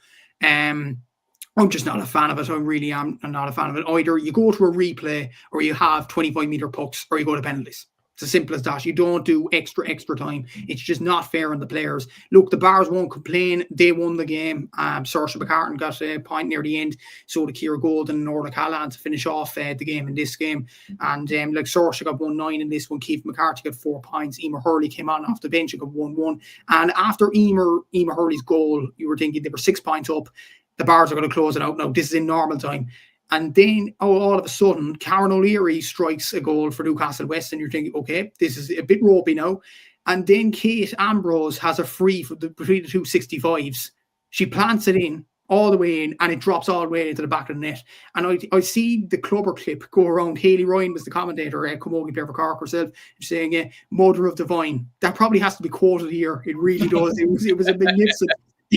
I'm just not a fan of it. I'm not a fan of it. Either you go to a replay, or you have 25-meter pucks, or you go to penalties. It's as simple as that. You don't do extra time. It's just not fair on the players. Look, the Bars won't complain. They won the game. Saoirse McCartan got a point near the end. So did Ciara Golden and Orla Callahan to finish off the game in this game. And Saoirse got 1-9 in this one. Keith McCarthy got 4 points. Emer Hurley came on off the bench and got 1-1. And after Emer Hurley's goal, you were thinking they were 6 points up. The Bars are going to close it out now. This is in normal time. And then all of a sudden, Karen O'Leary strikes a goal for Newcastle West, and you're thinking, okay, this is a bit ropey now. And then Kate Ambrose has a free between the two 65s. She plants it in, all the way in, and it drops all the way into the back of the net. And I see the Clubber clip go around. Hayley Ryan was the commentator, Camogie player for Cork herself, saying, Mother of Divine. That probably has to be quoted here. It really does. It was a magnificent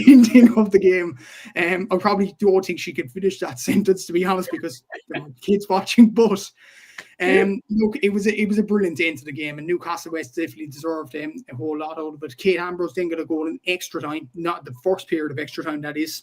ending of the game. I probably don't think she could finish that sentence, to be honest, because there were kids watching. But look, it was a brilliant end to the game, and Newcastle West definitely deserved a whole lot out of it. Kate Ambrose then got a goal in extra time, not the first period of extra time, that is.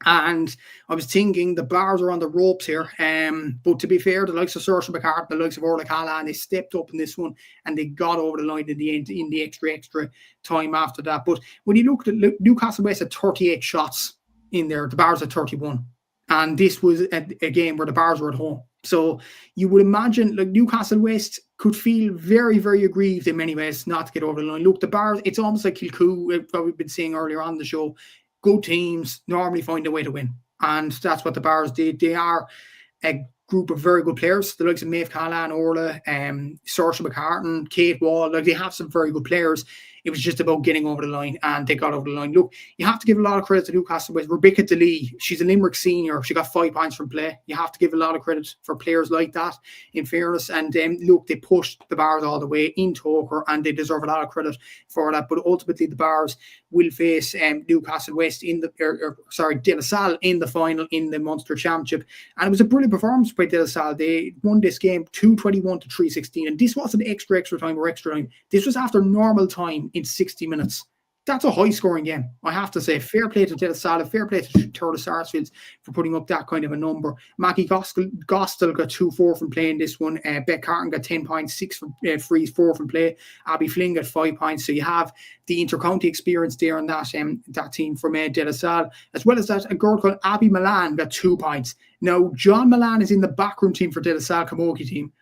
And I was thinking the Bars are on the ropes here. But to be fair, the likes of Saoirse McCartan, the likes of Orla Callahan, they stepped up in this one and they got over the line in the end, in the extra time after that. But when you looked at Newcastle West had 38 shots in there, the Bars had 31. And this was a game where the Bars were at home. So you would imagine Newcastle West could feel very, very aggrieved in many ways not to get over the line. Look, the Bars, it's almost like Kilcoo, what we've been saying earlier on the show. Good teams normally find a way to win. And that's what the Bars did. They are a group of very good players. The likes of Maeve Callahan, Orla, Saoirse McCartan, Kate Wall. They have some very good players. It was just about getting over the line, and they got over the line. Look, you have to give a lot of credit to Newcastle West. Rebecca DeLee, she's a Limerick senior. She got 5 points from play. You have to give a lot of credit for players like that, in fairness. And look, they pushed the Bars all the way into Oker, and they deserve a lot of credit for that. But ultimately, the Bars will face Newcastle West De La Salle in the final in the Munster Championship. And it was a brilliant performance by De La Salle. They won this game 221 to 316. And this wasn't extra time or extra time. This was after normal time in 60 minutes. That's a high-scoring game, I have to say. Fair play to De La Salle, fair play to Turtle Sarsfields for putting up that kind of a number. Maggie Gostel got 2-4 from playing this one. Beck Carton got 10 points, 6 from frees, 4 from play. Abby Flynn got 5 points. So you have the inter-county experience there on that team from De La Salle. As well as that, a girl called Abby Milan got 2 points. Now, John Milan is in the backroom team for De La Salle Camogie team.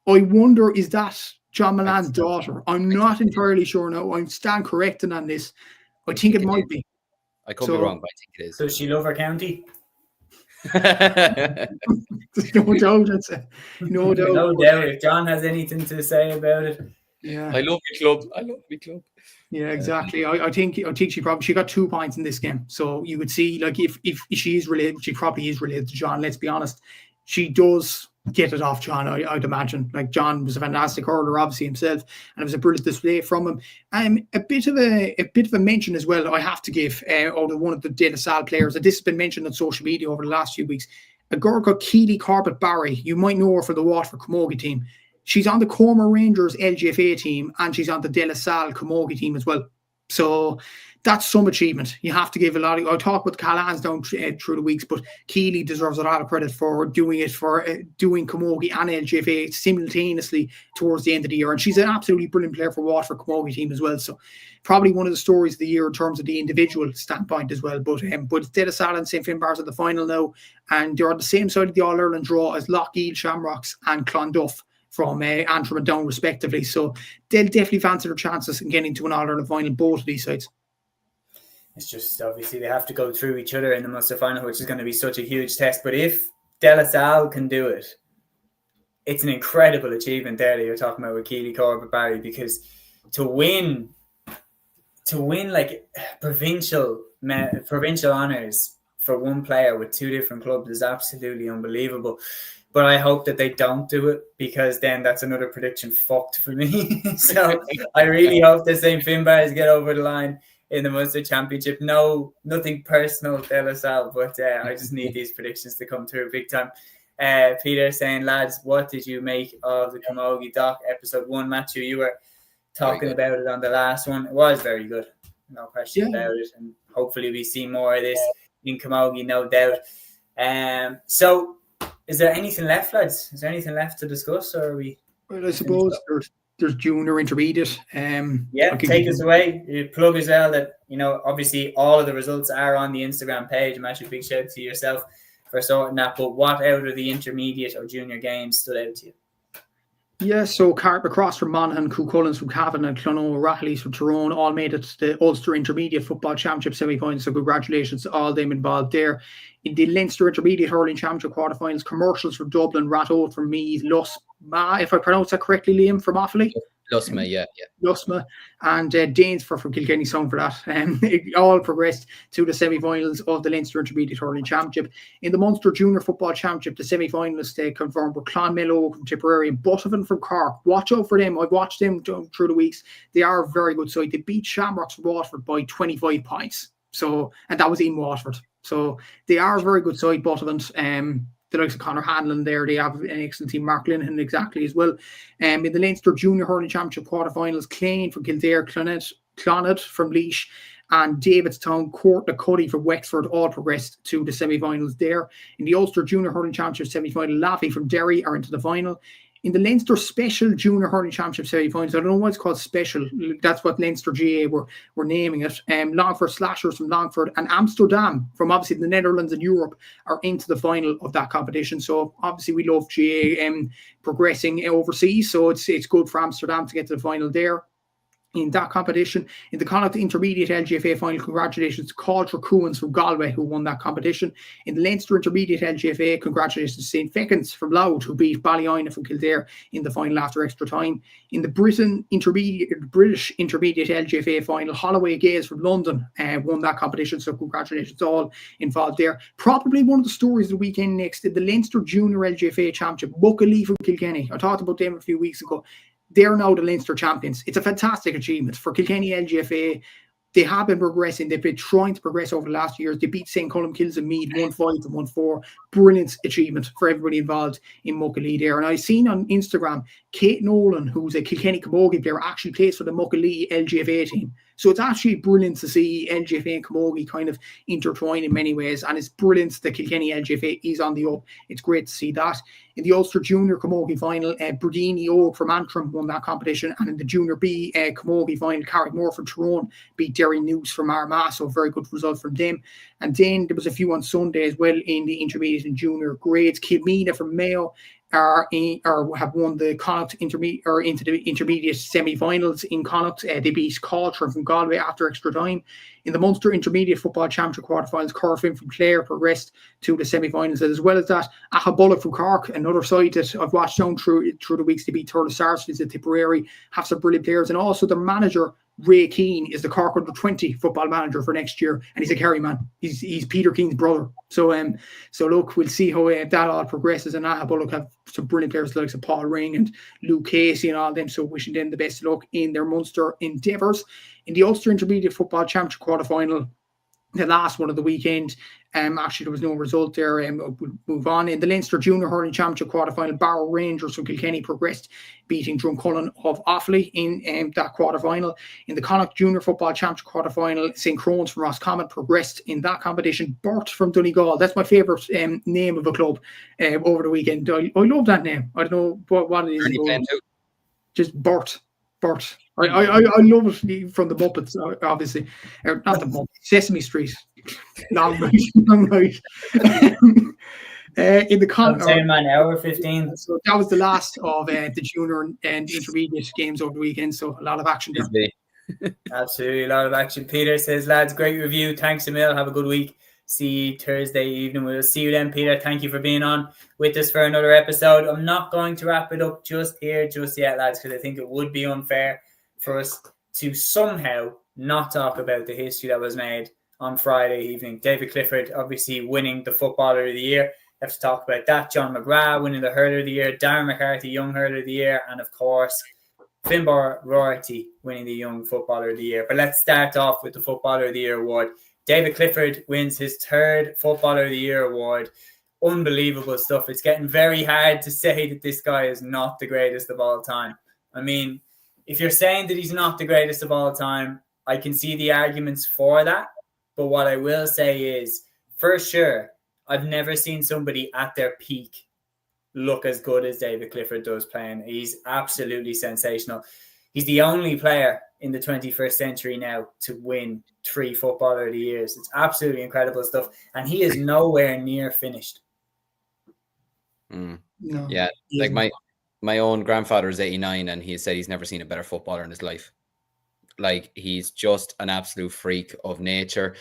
I wonder, is that John Milan's daughter? I'm not entirely sure now. I'm stand corrected on this. I think it might be. I could be wrong, but I think it is. Does she love her county? There's no doubt. No doubt. No doubt. If John has anything to say about it. Yeah. I love my club. Yeah, exactly. I think she got 2 points in this game. So you would see, if she is related, she probably is related to John. Let's be honest. She does get it off John, I'd imagine. John was a fantastic hurler, obviously, himself, and it was a brilliant display from him. A bit of a mention as well I have to give out of one of the De La Salle players, and this has been mentioned on social media over the last few weeks. A girl called Keely Corbett-Barry. You might know her for the Waterford Camogie team. She's on the Cormer Rangers LGFA team, and she's on the De La Salle Camogie team as well. So that's some achievement. You have to give a lot of... I talk with Callahan's down through the weeks, but Keely deserves a lot of credit for doing it, for doing Camogie and LGFA simultaneously towards the end of the year. And she's an absolutely brilliant player for Waterford Camogie team as well. So probably one of the stories of the year in terms of the individual standpoint as well. But it's De La Salle and St. Finbarr's at the final now, and they're on the same side of the All-Ireland draw as Ballyhale Shamrocks and Clonduff from Antrim and Down respectively. So they'll definitely fancy their chances in getting to an All-Ireland final, both of these sides. It's just obviously they have to go through each other in the Munster final, which is going to be such a huge test. But if De La Salle can do it, it's an incredible achievement there that you're talking about with Keely Corber, because to win like provincial honours for one player with two different clubs is absolutely unbelievable. But I hope that they don't do it, because then that's another prediction fucked for me. So I really hope that St. Finbarrs get over the line in the Munster Championship. No, nothing personal, De La Salle, but I just need these predictions to come through big time. Peter saying, lads, what did you make of the Camogie Doc episode 1? Matthew, you were talking about it on the last one. It was very good, no question about it, and hopefully we see more of this in Camogie, no doubt. So is there anything left, lads? Is there anything left to discuss, or are we? Well, I suppose there's junior, intermediate. Take us away. You plug as well that, obviously all of the results are on the Instagram page. I'm actually big shout out to yourself for sorting that. But what out of the intermediate or junior games stood out to you? Yeah, so Carrickmacross from Monaghan, Cúilín from Cavan, and Clonmel Rachleys from Tyrone all made it to the Ulster Intermediate Football Championship semi-finals. So congratulations to all them involved there. In the Leinster Intermediate Hurling Championship quarterfinals, Commercials from Dublin, Ratode from Meath, Lusma, if I pronounce that correctly, Liam, from Offaly. Lusma, yeah. Lusma, and Danesford from Kilkenny Sound for that. It all progressed to the semi-finals of the Leinster Intermediate Hurling Championship. In the Munster Junior Football Championship, the semi-finalists confirmed were Clonmel from Tipperary and Waterford from Cork. Watch out for them. I've watched them through the weeks. They are a very good side. They beat Shamrocks from Waterford by 25 points. And that was in Waterford. So they are a very good side, Waterford. The likes of Conor Hanlon there, they have an excellent team. Mark Linehan exactly as well. In the Leinster Junior Hurling Championship quarterfinals, Clane from Kildare, Clonett from Laois, and Davidstown, Court, the Cuddy from Wexford all progressed to the semi-finals there. In the Ulster Junior Hurling Championship semi-final, Laffey from Derry are into the final. In the Leinster Special Junior Hurling Championship semi-finals, I don't know why it's called special. That's what Leinster GA were naming it. Longford Slashers from Longford and Amsterdam from obviously the Netherlands and Europe are into the final of that competition. So obviously we love GA progressing overseas. So it's good for Amsterdam to get to the final there. In that competition, in the Connacht Intermediate LGFA Final, congratulations to Caltra Cooans from Galway, who won that competition. In the Leinster Intermediate LGFA, congratulations to St. Fecans from Louth, who beat Ballina from Kildare in the final after extra time. In the British Intermediate LGFA Final, Holloway Gaels from London won that competition, so congratulations to all involved there. Probably one of the stories of the weekend next, in the Leinster Junior LGFA Championship, Moycullen from Kilkenny. I talked about them a few weeks ago. They're now the Leinster champions. It's a fantastic achievement for Kilkenny LGFA. They have been progressing. They've been trying to progress over the last years. They beat St. Column Kills and Meath 1-5 and 1-4. Brilliant achievement for everybody involved in Moycullen there. And I've seen on Instagram, Kate Nolan, who's a Kilkenny Camogie player, actually plays for the Moycullen LGFA team. So it's actually brilliant to see LGFA and Camogie kind of intertwine in many ways. And it's brilliant that Kilkenny LGFA is on the up. It's great to see that. In the Ulster Junior Camogie Final, Burdini Oak from Antrim won that competition. And in the Junior B Camogie Final, Carrickmore from Tyrone beat Derry News from Armagh. So very good result from them. And then there was a few on Sunday as well in the intermediate and junior grades. Kilmina from Mayo have won the Connacht into the intermediate semi-finals in Connacht. They beat Caltra from Galway after extra time. In the Munster Intermediate Football Championship quarterfinals, Corfin from Clare progressed to the semi-finals. As well as that, Bullock from Cork, another side that I've watched down through the weeks, to beat Thurles Sarsfields at Tipperary, have some brilliant players. And also the manager, Ray Keane, is the Cork under-20 football manager for next year, and he's a Kerry man. He's Peter Keane's brother. So look, we'll see how that all progresses. And Bullock have some brilliant players like Paul Ring and Luke Casey and all them. So wishing them the best of luck in their Munster endeavours. In the Ulster Intermediate Football Championship quarterfinal, the last one of the weekend, actually there was no result there. We'll move on. In the Leinster Junior Hurling Championship quarterfinal, Barrow Rangers from Kilkenny progressed, beating Drumcullen of Offaly in that quarterfinal. In the Connacht Junior Football Championship quarterfinal, St. Crone's from Roscommon progressed in that competition. Burt from Donegal, that's my favourite name of a club over the weekend. I love that name. I don't know what it is. Just Burt. I love it from the Muppets, obviously. Not the Muppets, Sesame Street. Long night. In the hour 15. So that was the last of the junior and intermediate games over the weekend. So a lot of action there. Absolutely, a lot of action. Peter says, lads, great review. Thanks a mil. Have a good week. see you Thursday evening. We'll see you then, Peter. Thank you for being on with us for another episode. I'm not going to wrap it up just yet, lads, because I think it would be unfair for us to somehow not talk about the history that was made on Friday evening. David Clifford obviously winning the Footballer of the Year. Have to talk about that. John McGrath winning the Hurler of the Year. Darren McCarthy, Young Hurler of the Year. And of course, Finbarr Rorty winning the Young Footballer of the Year. But let's start off with the Footballer of the Year award. David Clifford wins his third Footballer of the Year award. Unbelievable stuff. It's getting very hard to say that this guy is not the greatest of all time. I mean, if you're saying that he's not the greatest of all time, I can see the arguments for that. But what I will say is, for sure, I've never seen somebody at their peak look as good as David Clifford does playing. He's absolutely sensational. He's the only player in the 21st century now to win 3 Footballer of the Years. It's absolutely incredible stuff. And he is nowhere near finished. No. Yeah, like my own grandfather is 89 and he said he's never seen a better footballer in his life. Like, he's just an absolute freak of nature.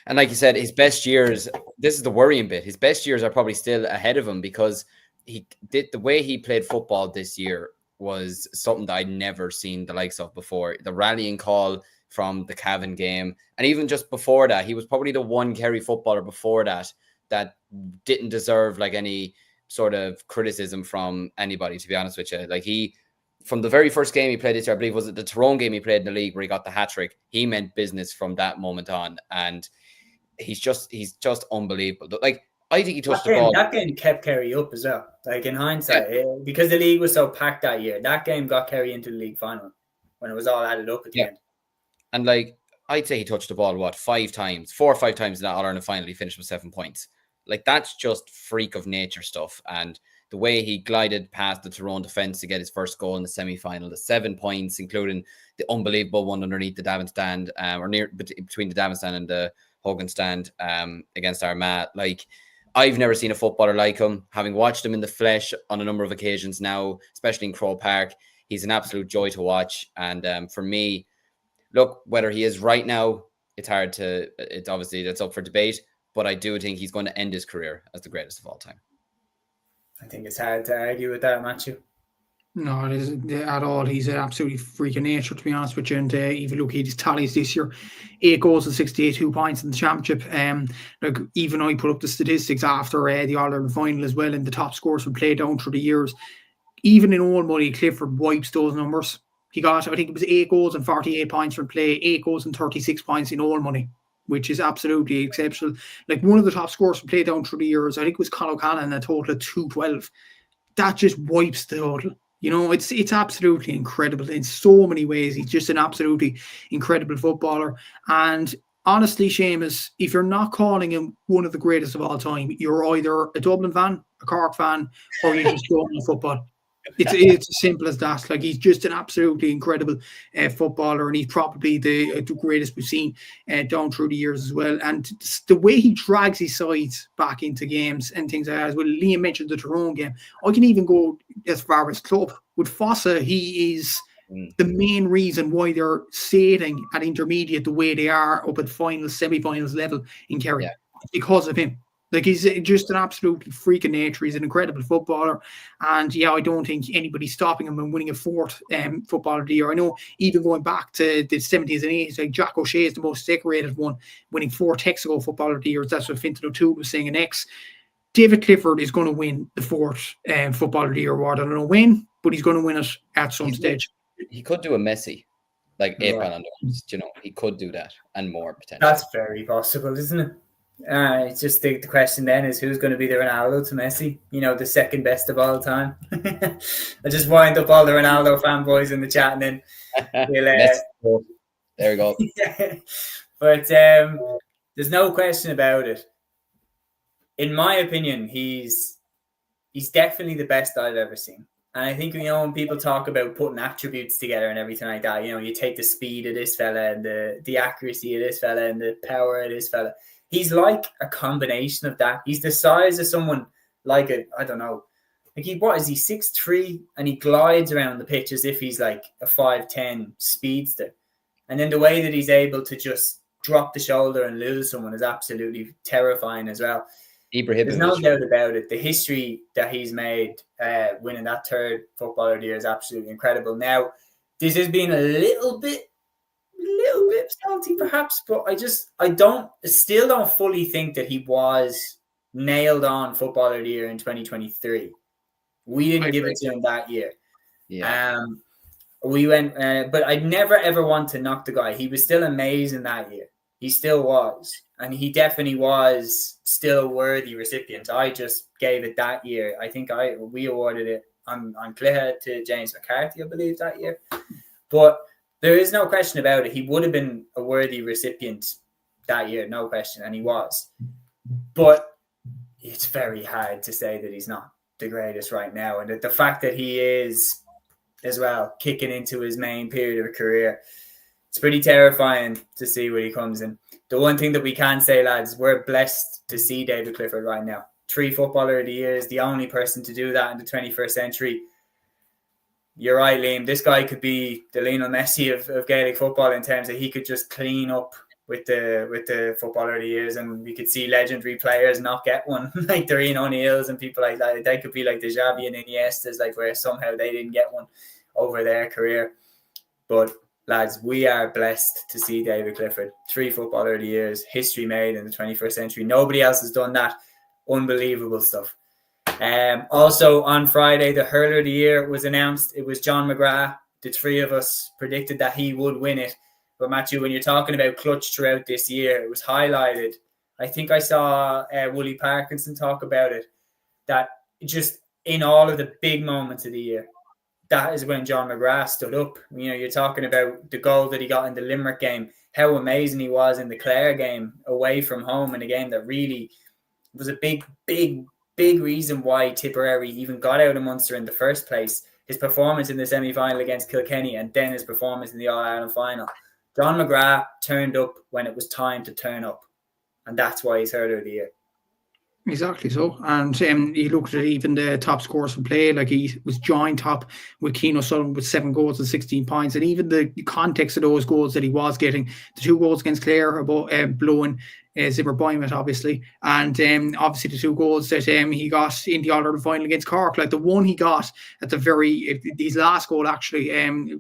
And like you said, his best years, this is the worrying bit, his best years are probably still ahead of him because he did the way he played football this year was something that I'd never seen the likes of before. The rallying call from the Cavan game, and even just before that, he was probably the one Kerry footballer before that didn't deserve like any sort of criticism from anybody, to be honest with you. Like, from the very first game he played this year, I believe, was it the Tyrone game he played in the league where he got the hat-trick, he meant business from that moment on. And he's just unbelievable. Like, I think he touched the ball. That game kept Kerry up as well. Like, in hindsight, because the league was so packed that year, that game got Kerry into the league final when it was all added up at the end. And like, I'd say he touched the ball, 5 times, 4 or 5 times in that All-Ireland final. He finished with 7 points. Like, that's just freak of nature stuff. And the way he glided past the Tyrone defence to get his first goal in the semi-final, the 7 points, including the unbelievable one underneath the Davin stand, or near between the Davin stand and the Hogan stand against Armagh. Like, I've never seen a footballer like him. Having watched him in the flesh on a number of occasions now, especially in Croke Park, he's an absolute joy to watch. And for me, look, whether he is right now, it's obviously that's up for debate, but I do think he's going to end his career as the greatest of all time. I think it's hard to argue with that, Matthew. No, it isn't at all. He's an absolutely freak of nature, to be honest with you. And even look at his tallies this year, 8 goals and 62 points in the championship. Like, even I put up the statistics after the All-Ireland final as well, and the top scores would play down through the years. Even in old money, Clifford wipes those numbers. He got, I think it was 8 goals and 48 points from play, 8 goals and 36 points in old money, which is absolutely exceptional. Like, one of the top scores from play down through the years, I think it was Clough Ballacolla in a total of 212. That just wipes the total. You know, it's absolutely incredible in so many ways. He's just an absolutely incredible footballer. And honestly, Seamus, if you're not calling him one of the greatest of all time, you're either a Dublin fan, a Cork fan, or you just don't know football. It's as simple as that. Like, he's just an absolutely incredible footballer, and he's probably the greatest we've seen down through the years as well. And the way he drags his sides back into games and things like that as well. Liam mentioned the Tyrone game. I can even go as far as club. With Fossa, he is the main reason why they're sailing at intermediate the way they are up at finals, semi-finals level in Kerry. Yeah. Because of him. Like, he's just an absolute freak of nature. He's an incredible footballer. And yeah, I don't think anybody's stopping him and winning a 4th Footballer of the Year. I know even going back to the 70s and 80s, like Jack O'Shea is the most decorated one, winning 4 Texaco Footballer of the Year. That's what Fintan O'Toole was saying next. David Clifford is going to win the 4th Footballer of the Year award. I don't know when, but he's going to win it at some stage. He could do a Messi, like April underwards. You know, he could do that and more potentially. That's very possible, isn't it? It's just the question then is who's going to be the Ronaldo to Messi? You know, the second best of all time. I just wind up all the Ronaldo fanboys in the chat, and then we'll, there we go. Yeah. But there's no question about it. In my opinion, he's definitely the best I've ever seen. And I think, you know, when people talk about putting attributes together and everything like that, you know, you take the speed of this fella and the accuracy of this fella and the power of this fella. He's like a combination of that. He's the size of someone like I don't know. Like, what is he, 6'3", and he glides around the pitch as if he's like a 5'10" speedster. And then the way that he's able to just drop the shoulder and lose someone is absolutely terrifying as well. There's no Ibrahimovic. doubt about it. The history that he's made winning that third Footballer of the Year is absolutely incredible. Now, this has been a little bit salty perhaps, but I still don't fully think that he was nailed on Footballer of the Year in 2023. We didn't give it to him that year. Yeah. We went, but I'd never ever want to knock the guy. He was still amazing that year. He still was, and he definitely was still a worthy recipient. I just gave it that year. I think we awarded it on Clough to James McCarthy, I believe, that year. But there is no question about it. He would have been a worthy recipient that year, no question, and he was. But it's very hard to say that he's not the greatest right now, and that the fact that he is as well kicking into his main period of career, it's pretty terrifying to see where he comes in. The one thing that we can say, lads, we're blessed to see David Clifford right now. 3 Footballer of the Year, is the only person to do that in the 21st century. You're right, Liam. This guy could be the Lionel Messi of Gaelic football in terms of he could just clean up with the Footballer of the Years, and we could see legendary players not get one, like the Rian O'Neills and people like that. They could be like the Xavi and Iniestas, like where somehow they didn't get one over their career. But lads, we are blessed to see David Clifford. 3 Footballer of the Years, history made in the 21st century. Nobody else has done that. Unbelievable stuff. Also on Friday, the Hurler of the Year was announced. It was John McGrath. The 3 of us predicted that he would win it. But Matthew, when you're talking about clutch throughout this year, it was highlighted. I think I saw Wooly Parkinson talk about it, that just in all of the big moments of the year, that is when John McGrath stood up. You know, you're talking about the goal that he got in the Limerick game, how amazing he was in the Clare game away from home, in a game that really was a big reason why Tipperary even got out of Munster in the first place. His performance in the semi-final against Kilkenny, and then his performance in the All-Ireland final. John McGrath turned up when it was time to turn up, and that's why he's Hurler of the Year. Exactly so. And you looked at even the top scorers from play, like he was joint top with Keane O'Sullivan with 7 goals and 16 points. And even the context of those goals that he was getting, the 2 goals against Clare about blowing Zimmer Boymet, obviously. And obviously the 2 goals that he got in the All-Ireland final against Cork, like the one he got at his last goal actually,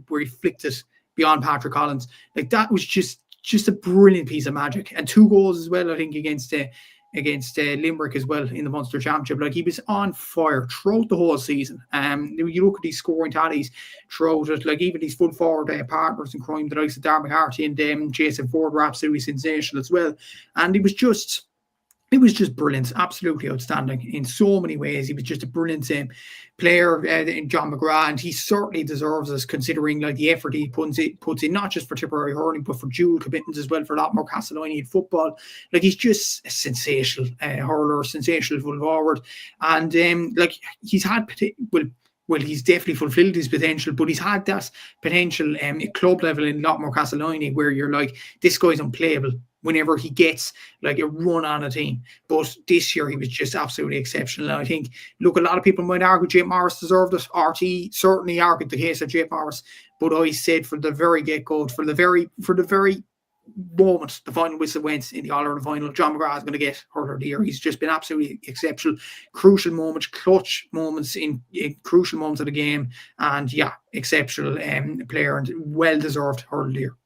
where he flicked it beyond Patrick Collins, like that was just a brilliant piece of magic. And 2 goals as well, I think, against Limerick as well in the Munster Championship. Like, he was on fire throughout the whole season. You look at these scoring tallies throughout it, like even these full forward partners in crime, the likes of Darren McCarthy and Jason Ford were absolutely sensational as well. And it was just brilliant, absolutely outstanding in so many ways. He was just a brilliant player in John McGrath, and he certainly deserves us, considering like the effort he puts in, not just for Tipperary hurling, but for dual commitments as well, for a lot more Castlemaine football. Like, he's just a sensational hurler, sensational full forward, and like he's had well, he's definitely fulfilled his potential, but he's had that potential at club level in a lot more Castlemaine, where you're like, this guy's unplayable whenever he gets like a run on a team. But this year he was just absolutely exceptional. And I think, look, a lot of people might argue Jake Morris deserved it. RT certainly argued the case of Jake Morris, but I said from the very get-go, for the very moment the final whistle went in the All-Ireland final, John McGrath is going to get Hurler of the Year. He's just been absolutely exceptional. Crucial moments, clutch moments in crucial moments of the game, and yeah, exceptional player, and well-deserved Hurler of the Year.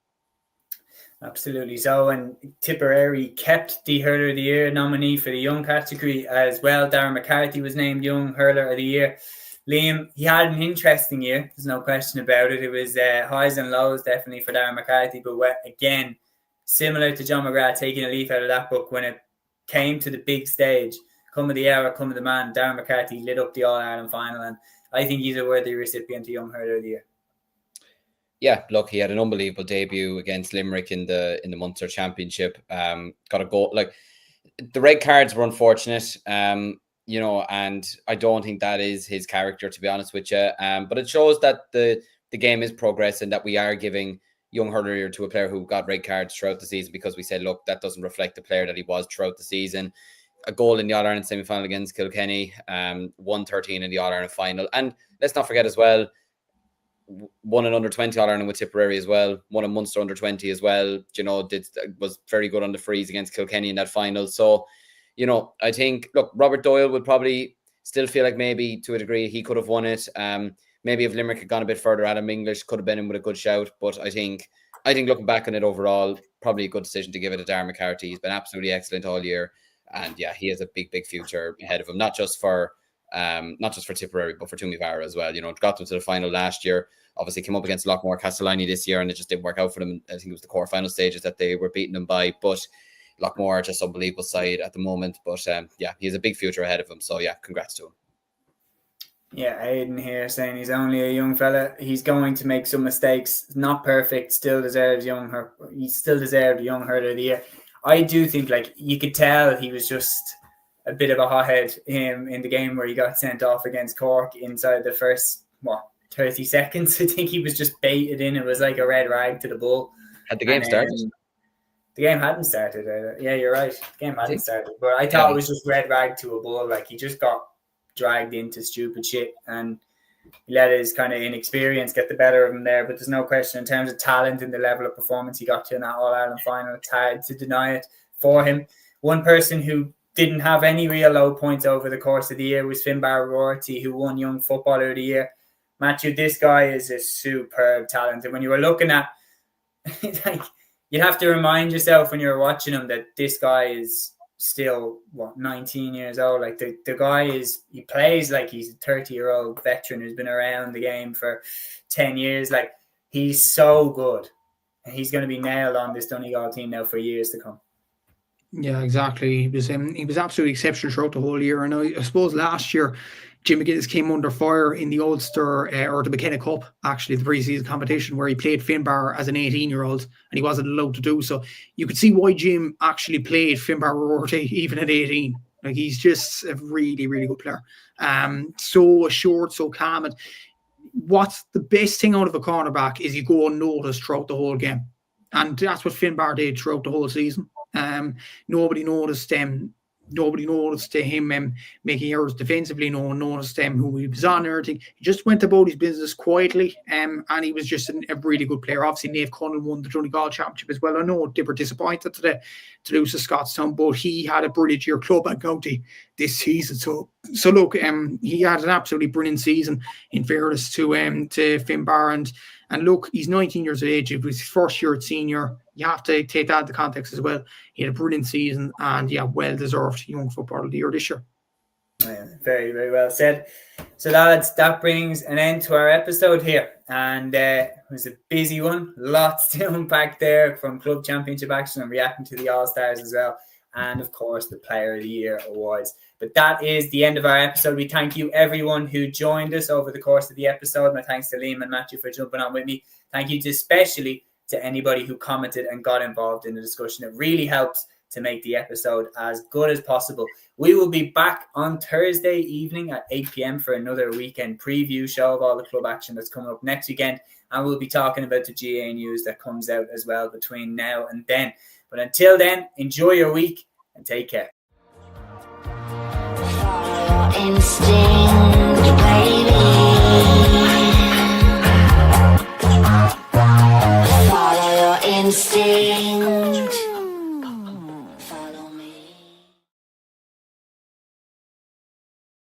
Absolutely so. And Tipperary kept the Hurler of the Year nominee for the young category as well. Darren McCarthy was named Young Hurler of the Year. Liam, he had an interesting year. There's no question about it. It was highs and lows definitely for Darren McCarthy. But again, similar to John McGrath, taking a leaf out of that book, when it came to the big stage, come of the hour, come of the man, Darren McCarthy lit up the All-Ireland final. And I think he's a worthy recipient of Young Hurler of the Year. Yeah, look, he had an unbelievable debut against Limerick in the Munster Championship. Got a goal. Like, the red cards were unfortunate, and I don't think that is his character, to be honest with you. But it shows that the game is progress, and that we are giving Young Hurler to a player who got red cards throughout the season, because we said, look, that doesn't reflect the player that he was throughout the season. A goal in the All-Ireland semi-final against Kilkenny, 1-13 in the All-Ireland final. And let's not forget as well, won an under-20 All-Ireland with Tipperary as well, won a Munster under-20 as well, was very good on the freeze against Kilkenny in that final. So, I think, look, Robert Doyle would probably still feel like maybe to a degree he could have won it. Maybe if Limerick had gone a bit further, Adam English could have been in with a good shout. But I think looking back on it overall, probably a good decision to give it to Darren McCarthy. He's been absolutely excellent all year. And yeah, he has a big, big future ahead of him, not just for Tipperary, but for Finbarr as well. Got them to the final last year. Obviously came up against Loughmore Castellani this year, and it just didn't work out for them. I think it was the quarter final stages that they were beating them by. But Loughmore are just unbelievable side at the moment. But he has a big future ahead of him. So yeah, congrats to him. Yeah, Aidan here saying he's only a young fella. He's going to make some mistakes. Not perfect. Still deserves he still deserved Young Hurler of the Year. I do think you could tell he was just a bit of a hothead in the game where he got sent off against Cork inside the first 30 seconds. I think he was just baited in. It was like a red rag to the bull. Had the game started? The game hadn't started. Yeah, you're right. The game hadn't started. But I thought it was just red rag to a bull. He just got dragged into stupid shit, and he let his kind of inexperience get the better of him there. But there's no question in terms of talent and the level of performance he got to in that All-Ireland final, it's hard to deny it for him. One person who didn't have any real low points over the course of the year was Finbarr Roarty, who won Young Footballer of the Year. Matthew, this guy is a superb talent, and when you were looking at you have to remind yourself when you're watching him that this guy is still 19 years old. The guy he plays like he's a 30-year-old veteran who's been around the game for 10 years. He's so good, and he's going to be nailed on this Donegal team now for years to come. Yeah, exactly. He was absolutely exceptional throughout the whole year. And I suppose last year Jim McGuinness came under fire in the Ulster or the McKenna Cup, actually, the pre-season competition, where he played Finbarr as an 18-year-old and he wasn't allowed to do so. You could see why Jim actually played Finbarr Roarty even at 18. He's just a really, really good player. So assured, so calm. And what's the best thing out of a cornerback is you go unnoticed throughout the whole game. And that's what Finbarr did throughout the whole season. Nobody noticed him making errors defensively. No one noticed who he was on or anything. He just went about his business quietly, and he was just a really good player. Obviously, Naomh Conall won the Donegal Championship as well. I know they were disappointed to lose to Scotstown, but he had a brilliant year club and county this season. So look, he had an absolutely brilliant season, in fairness to Finbarr. And look, he's 19 years of age. It was his first year at senior. You have to take that into context as well. He had a brilliant season, and well-deserved Young Footballer of the Year this year. Yeah, very, very well said. So lads, that brings an end to our episode here. And it was a busy one. Lots to unpack there, from club championship action and reacting to the All-Stars as well. And of course, the Player of the Year awards. But that is the end of our episode. We thank you, everyone who joined us over the course of the episode. My thanks to Liam and Matthew for jumping on with me. Thank you especially to anybody who commented and got involved in the discussion. It really helps to make the episode as good as possible. We will be back on Thursday evening at 8 p.m. for another weekend preview show of all the club action that's coming up next weekend. And we'll be talking about the GA news that comes out as well between now and then. But until then, enjoy your week and take care. Instinct.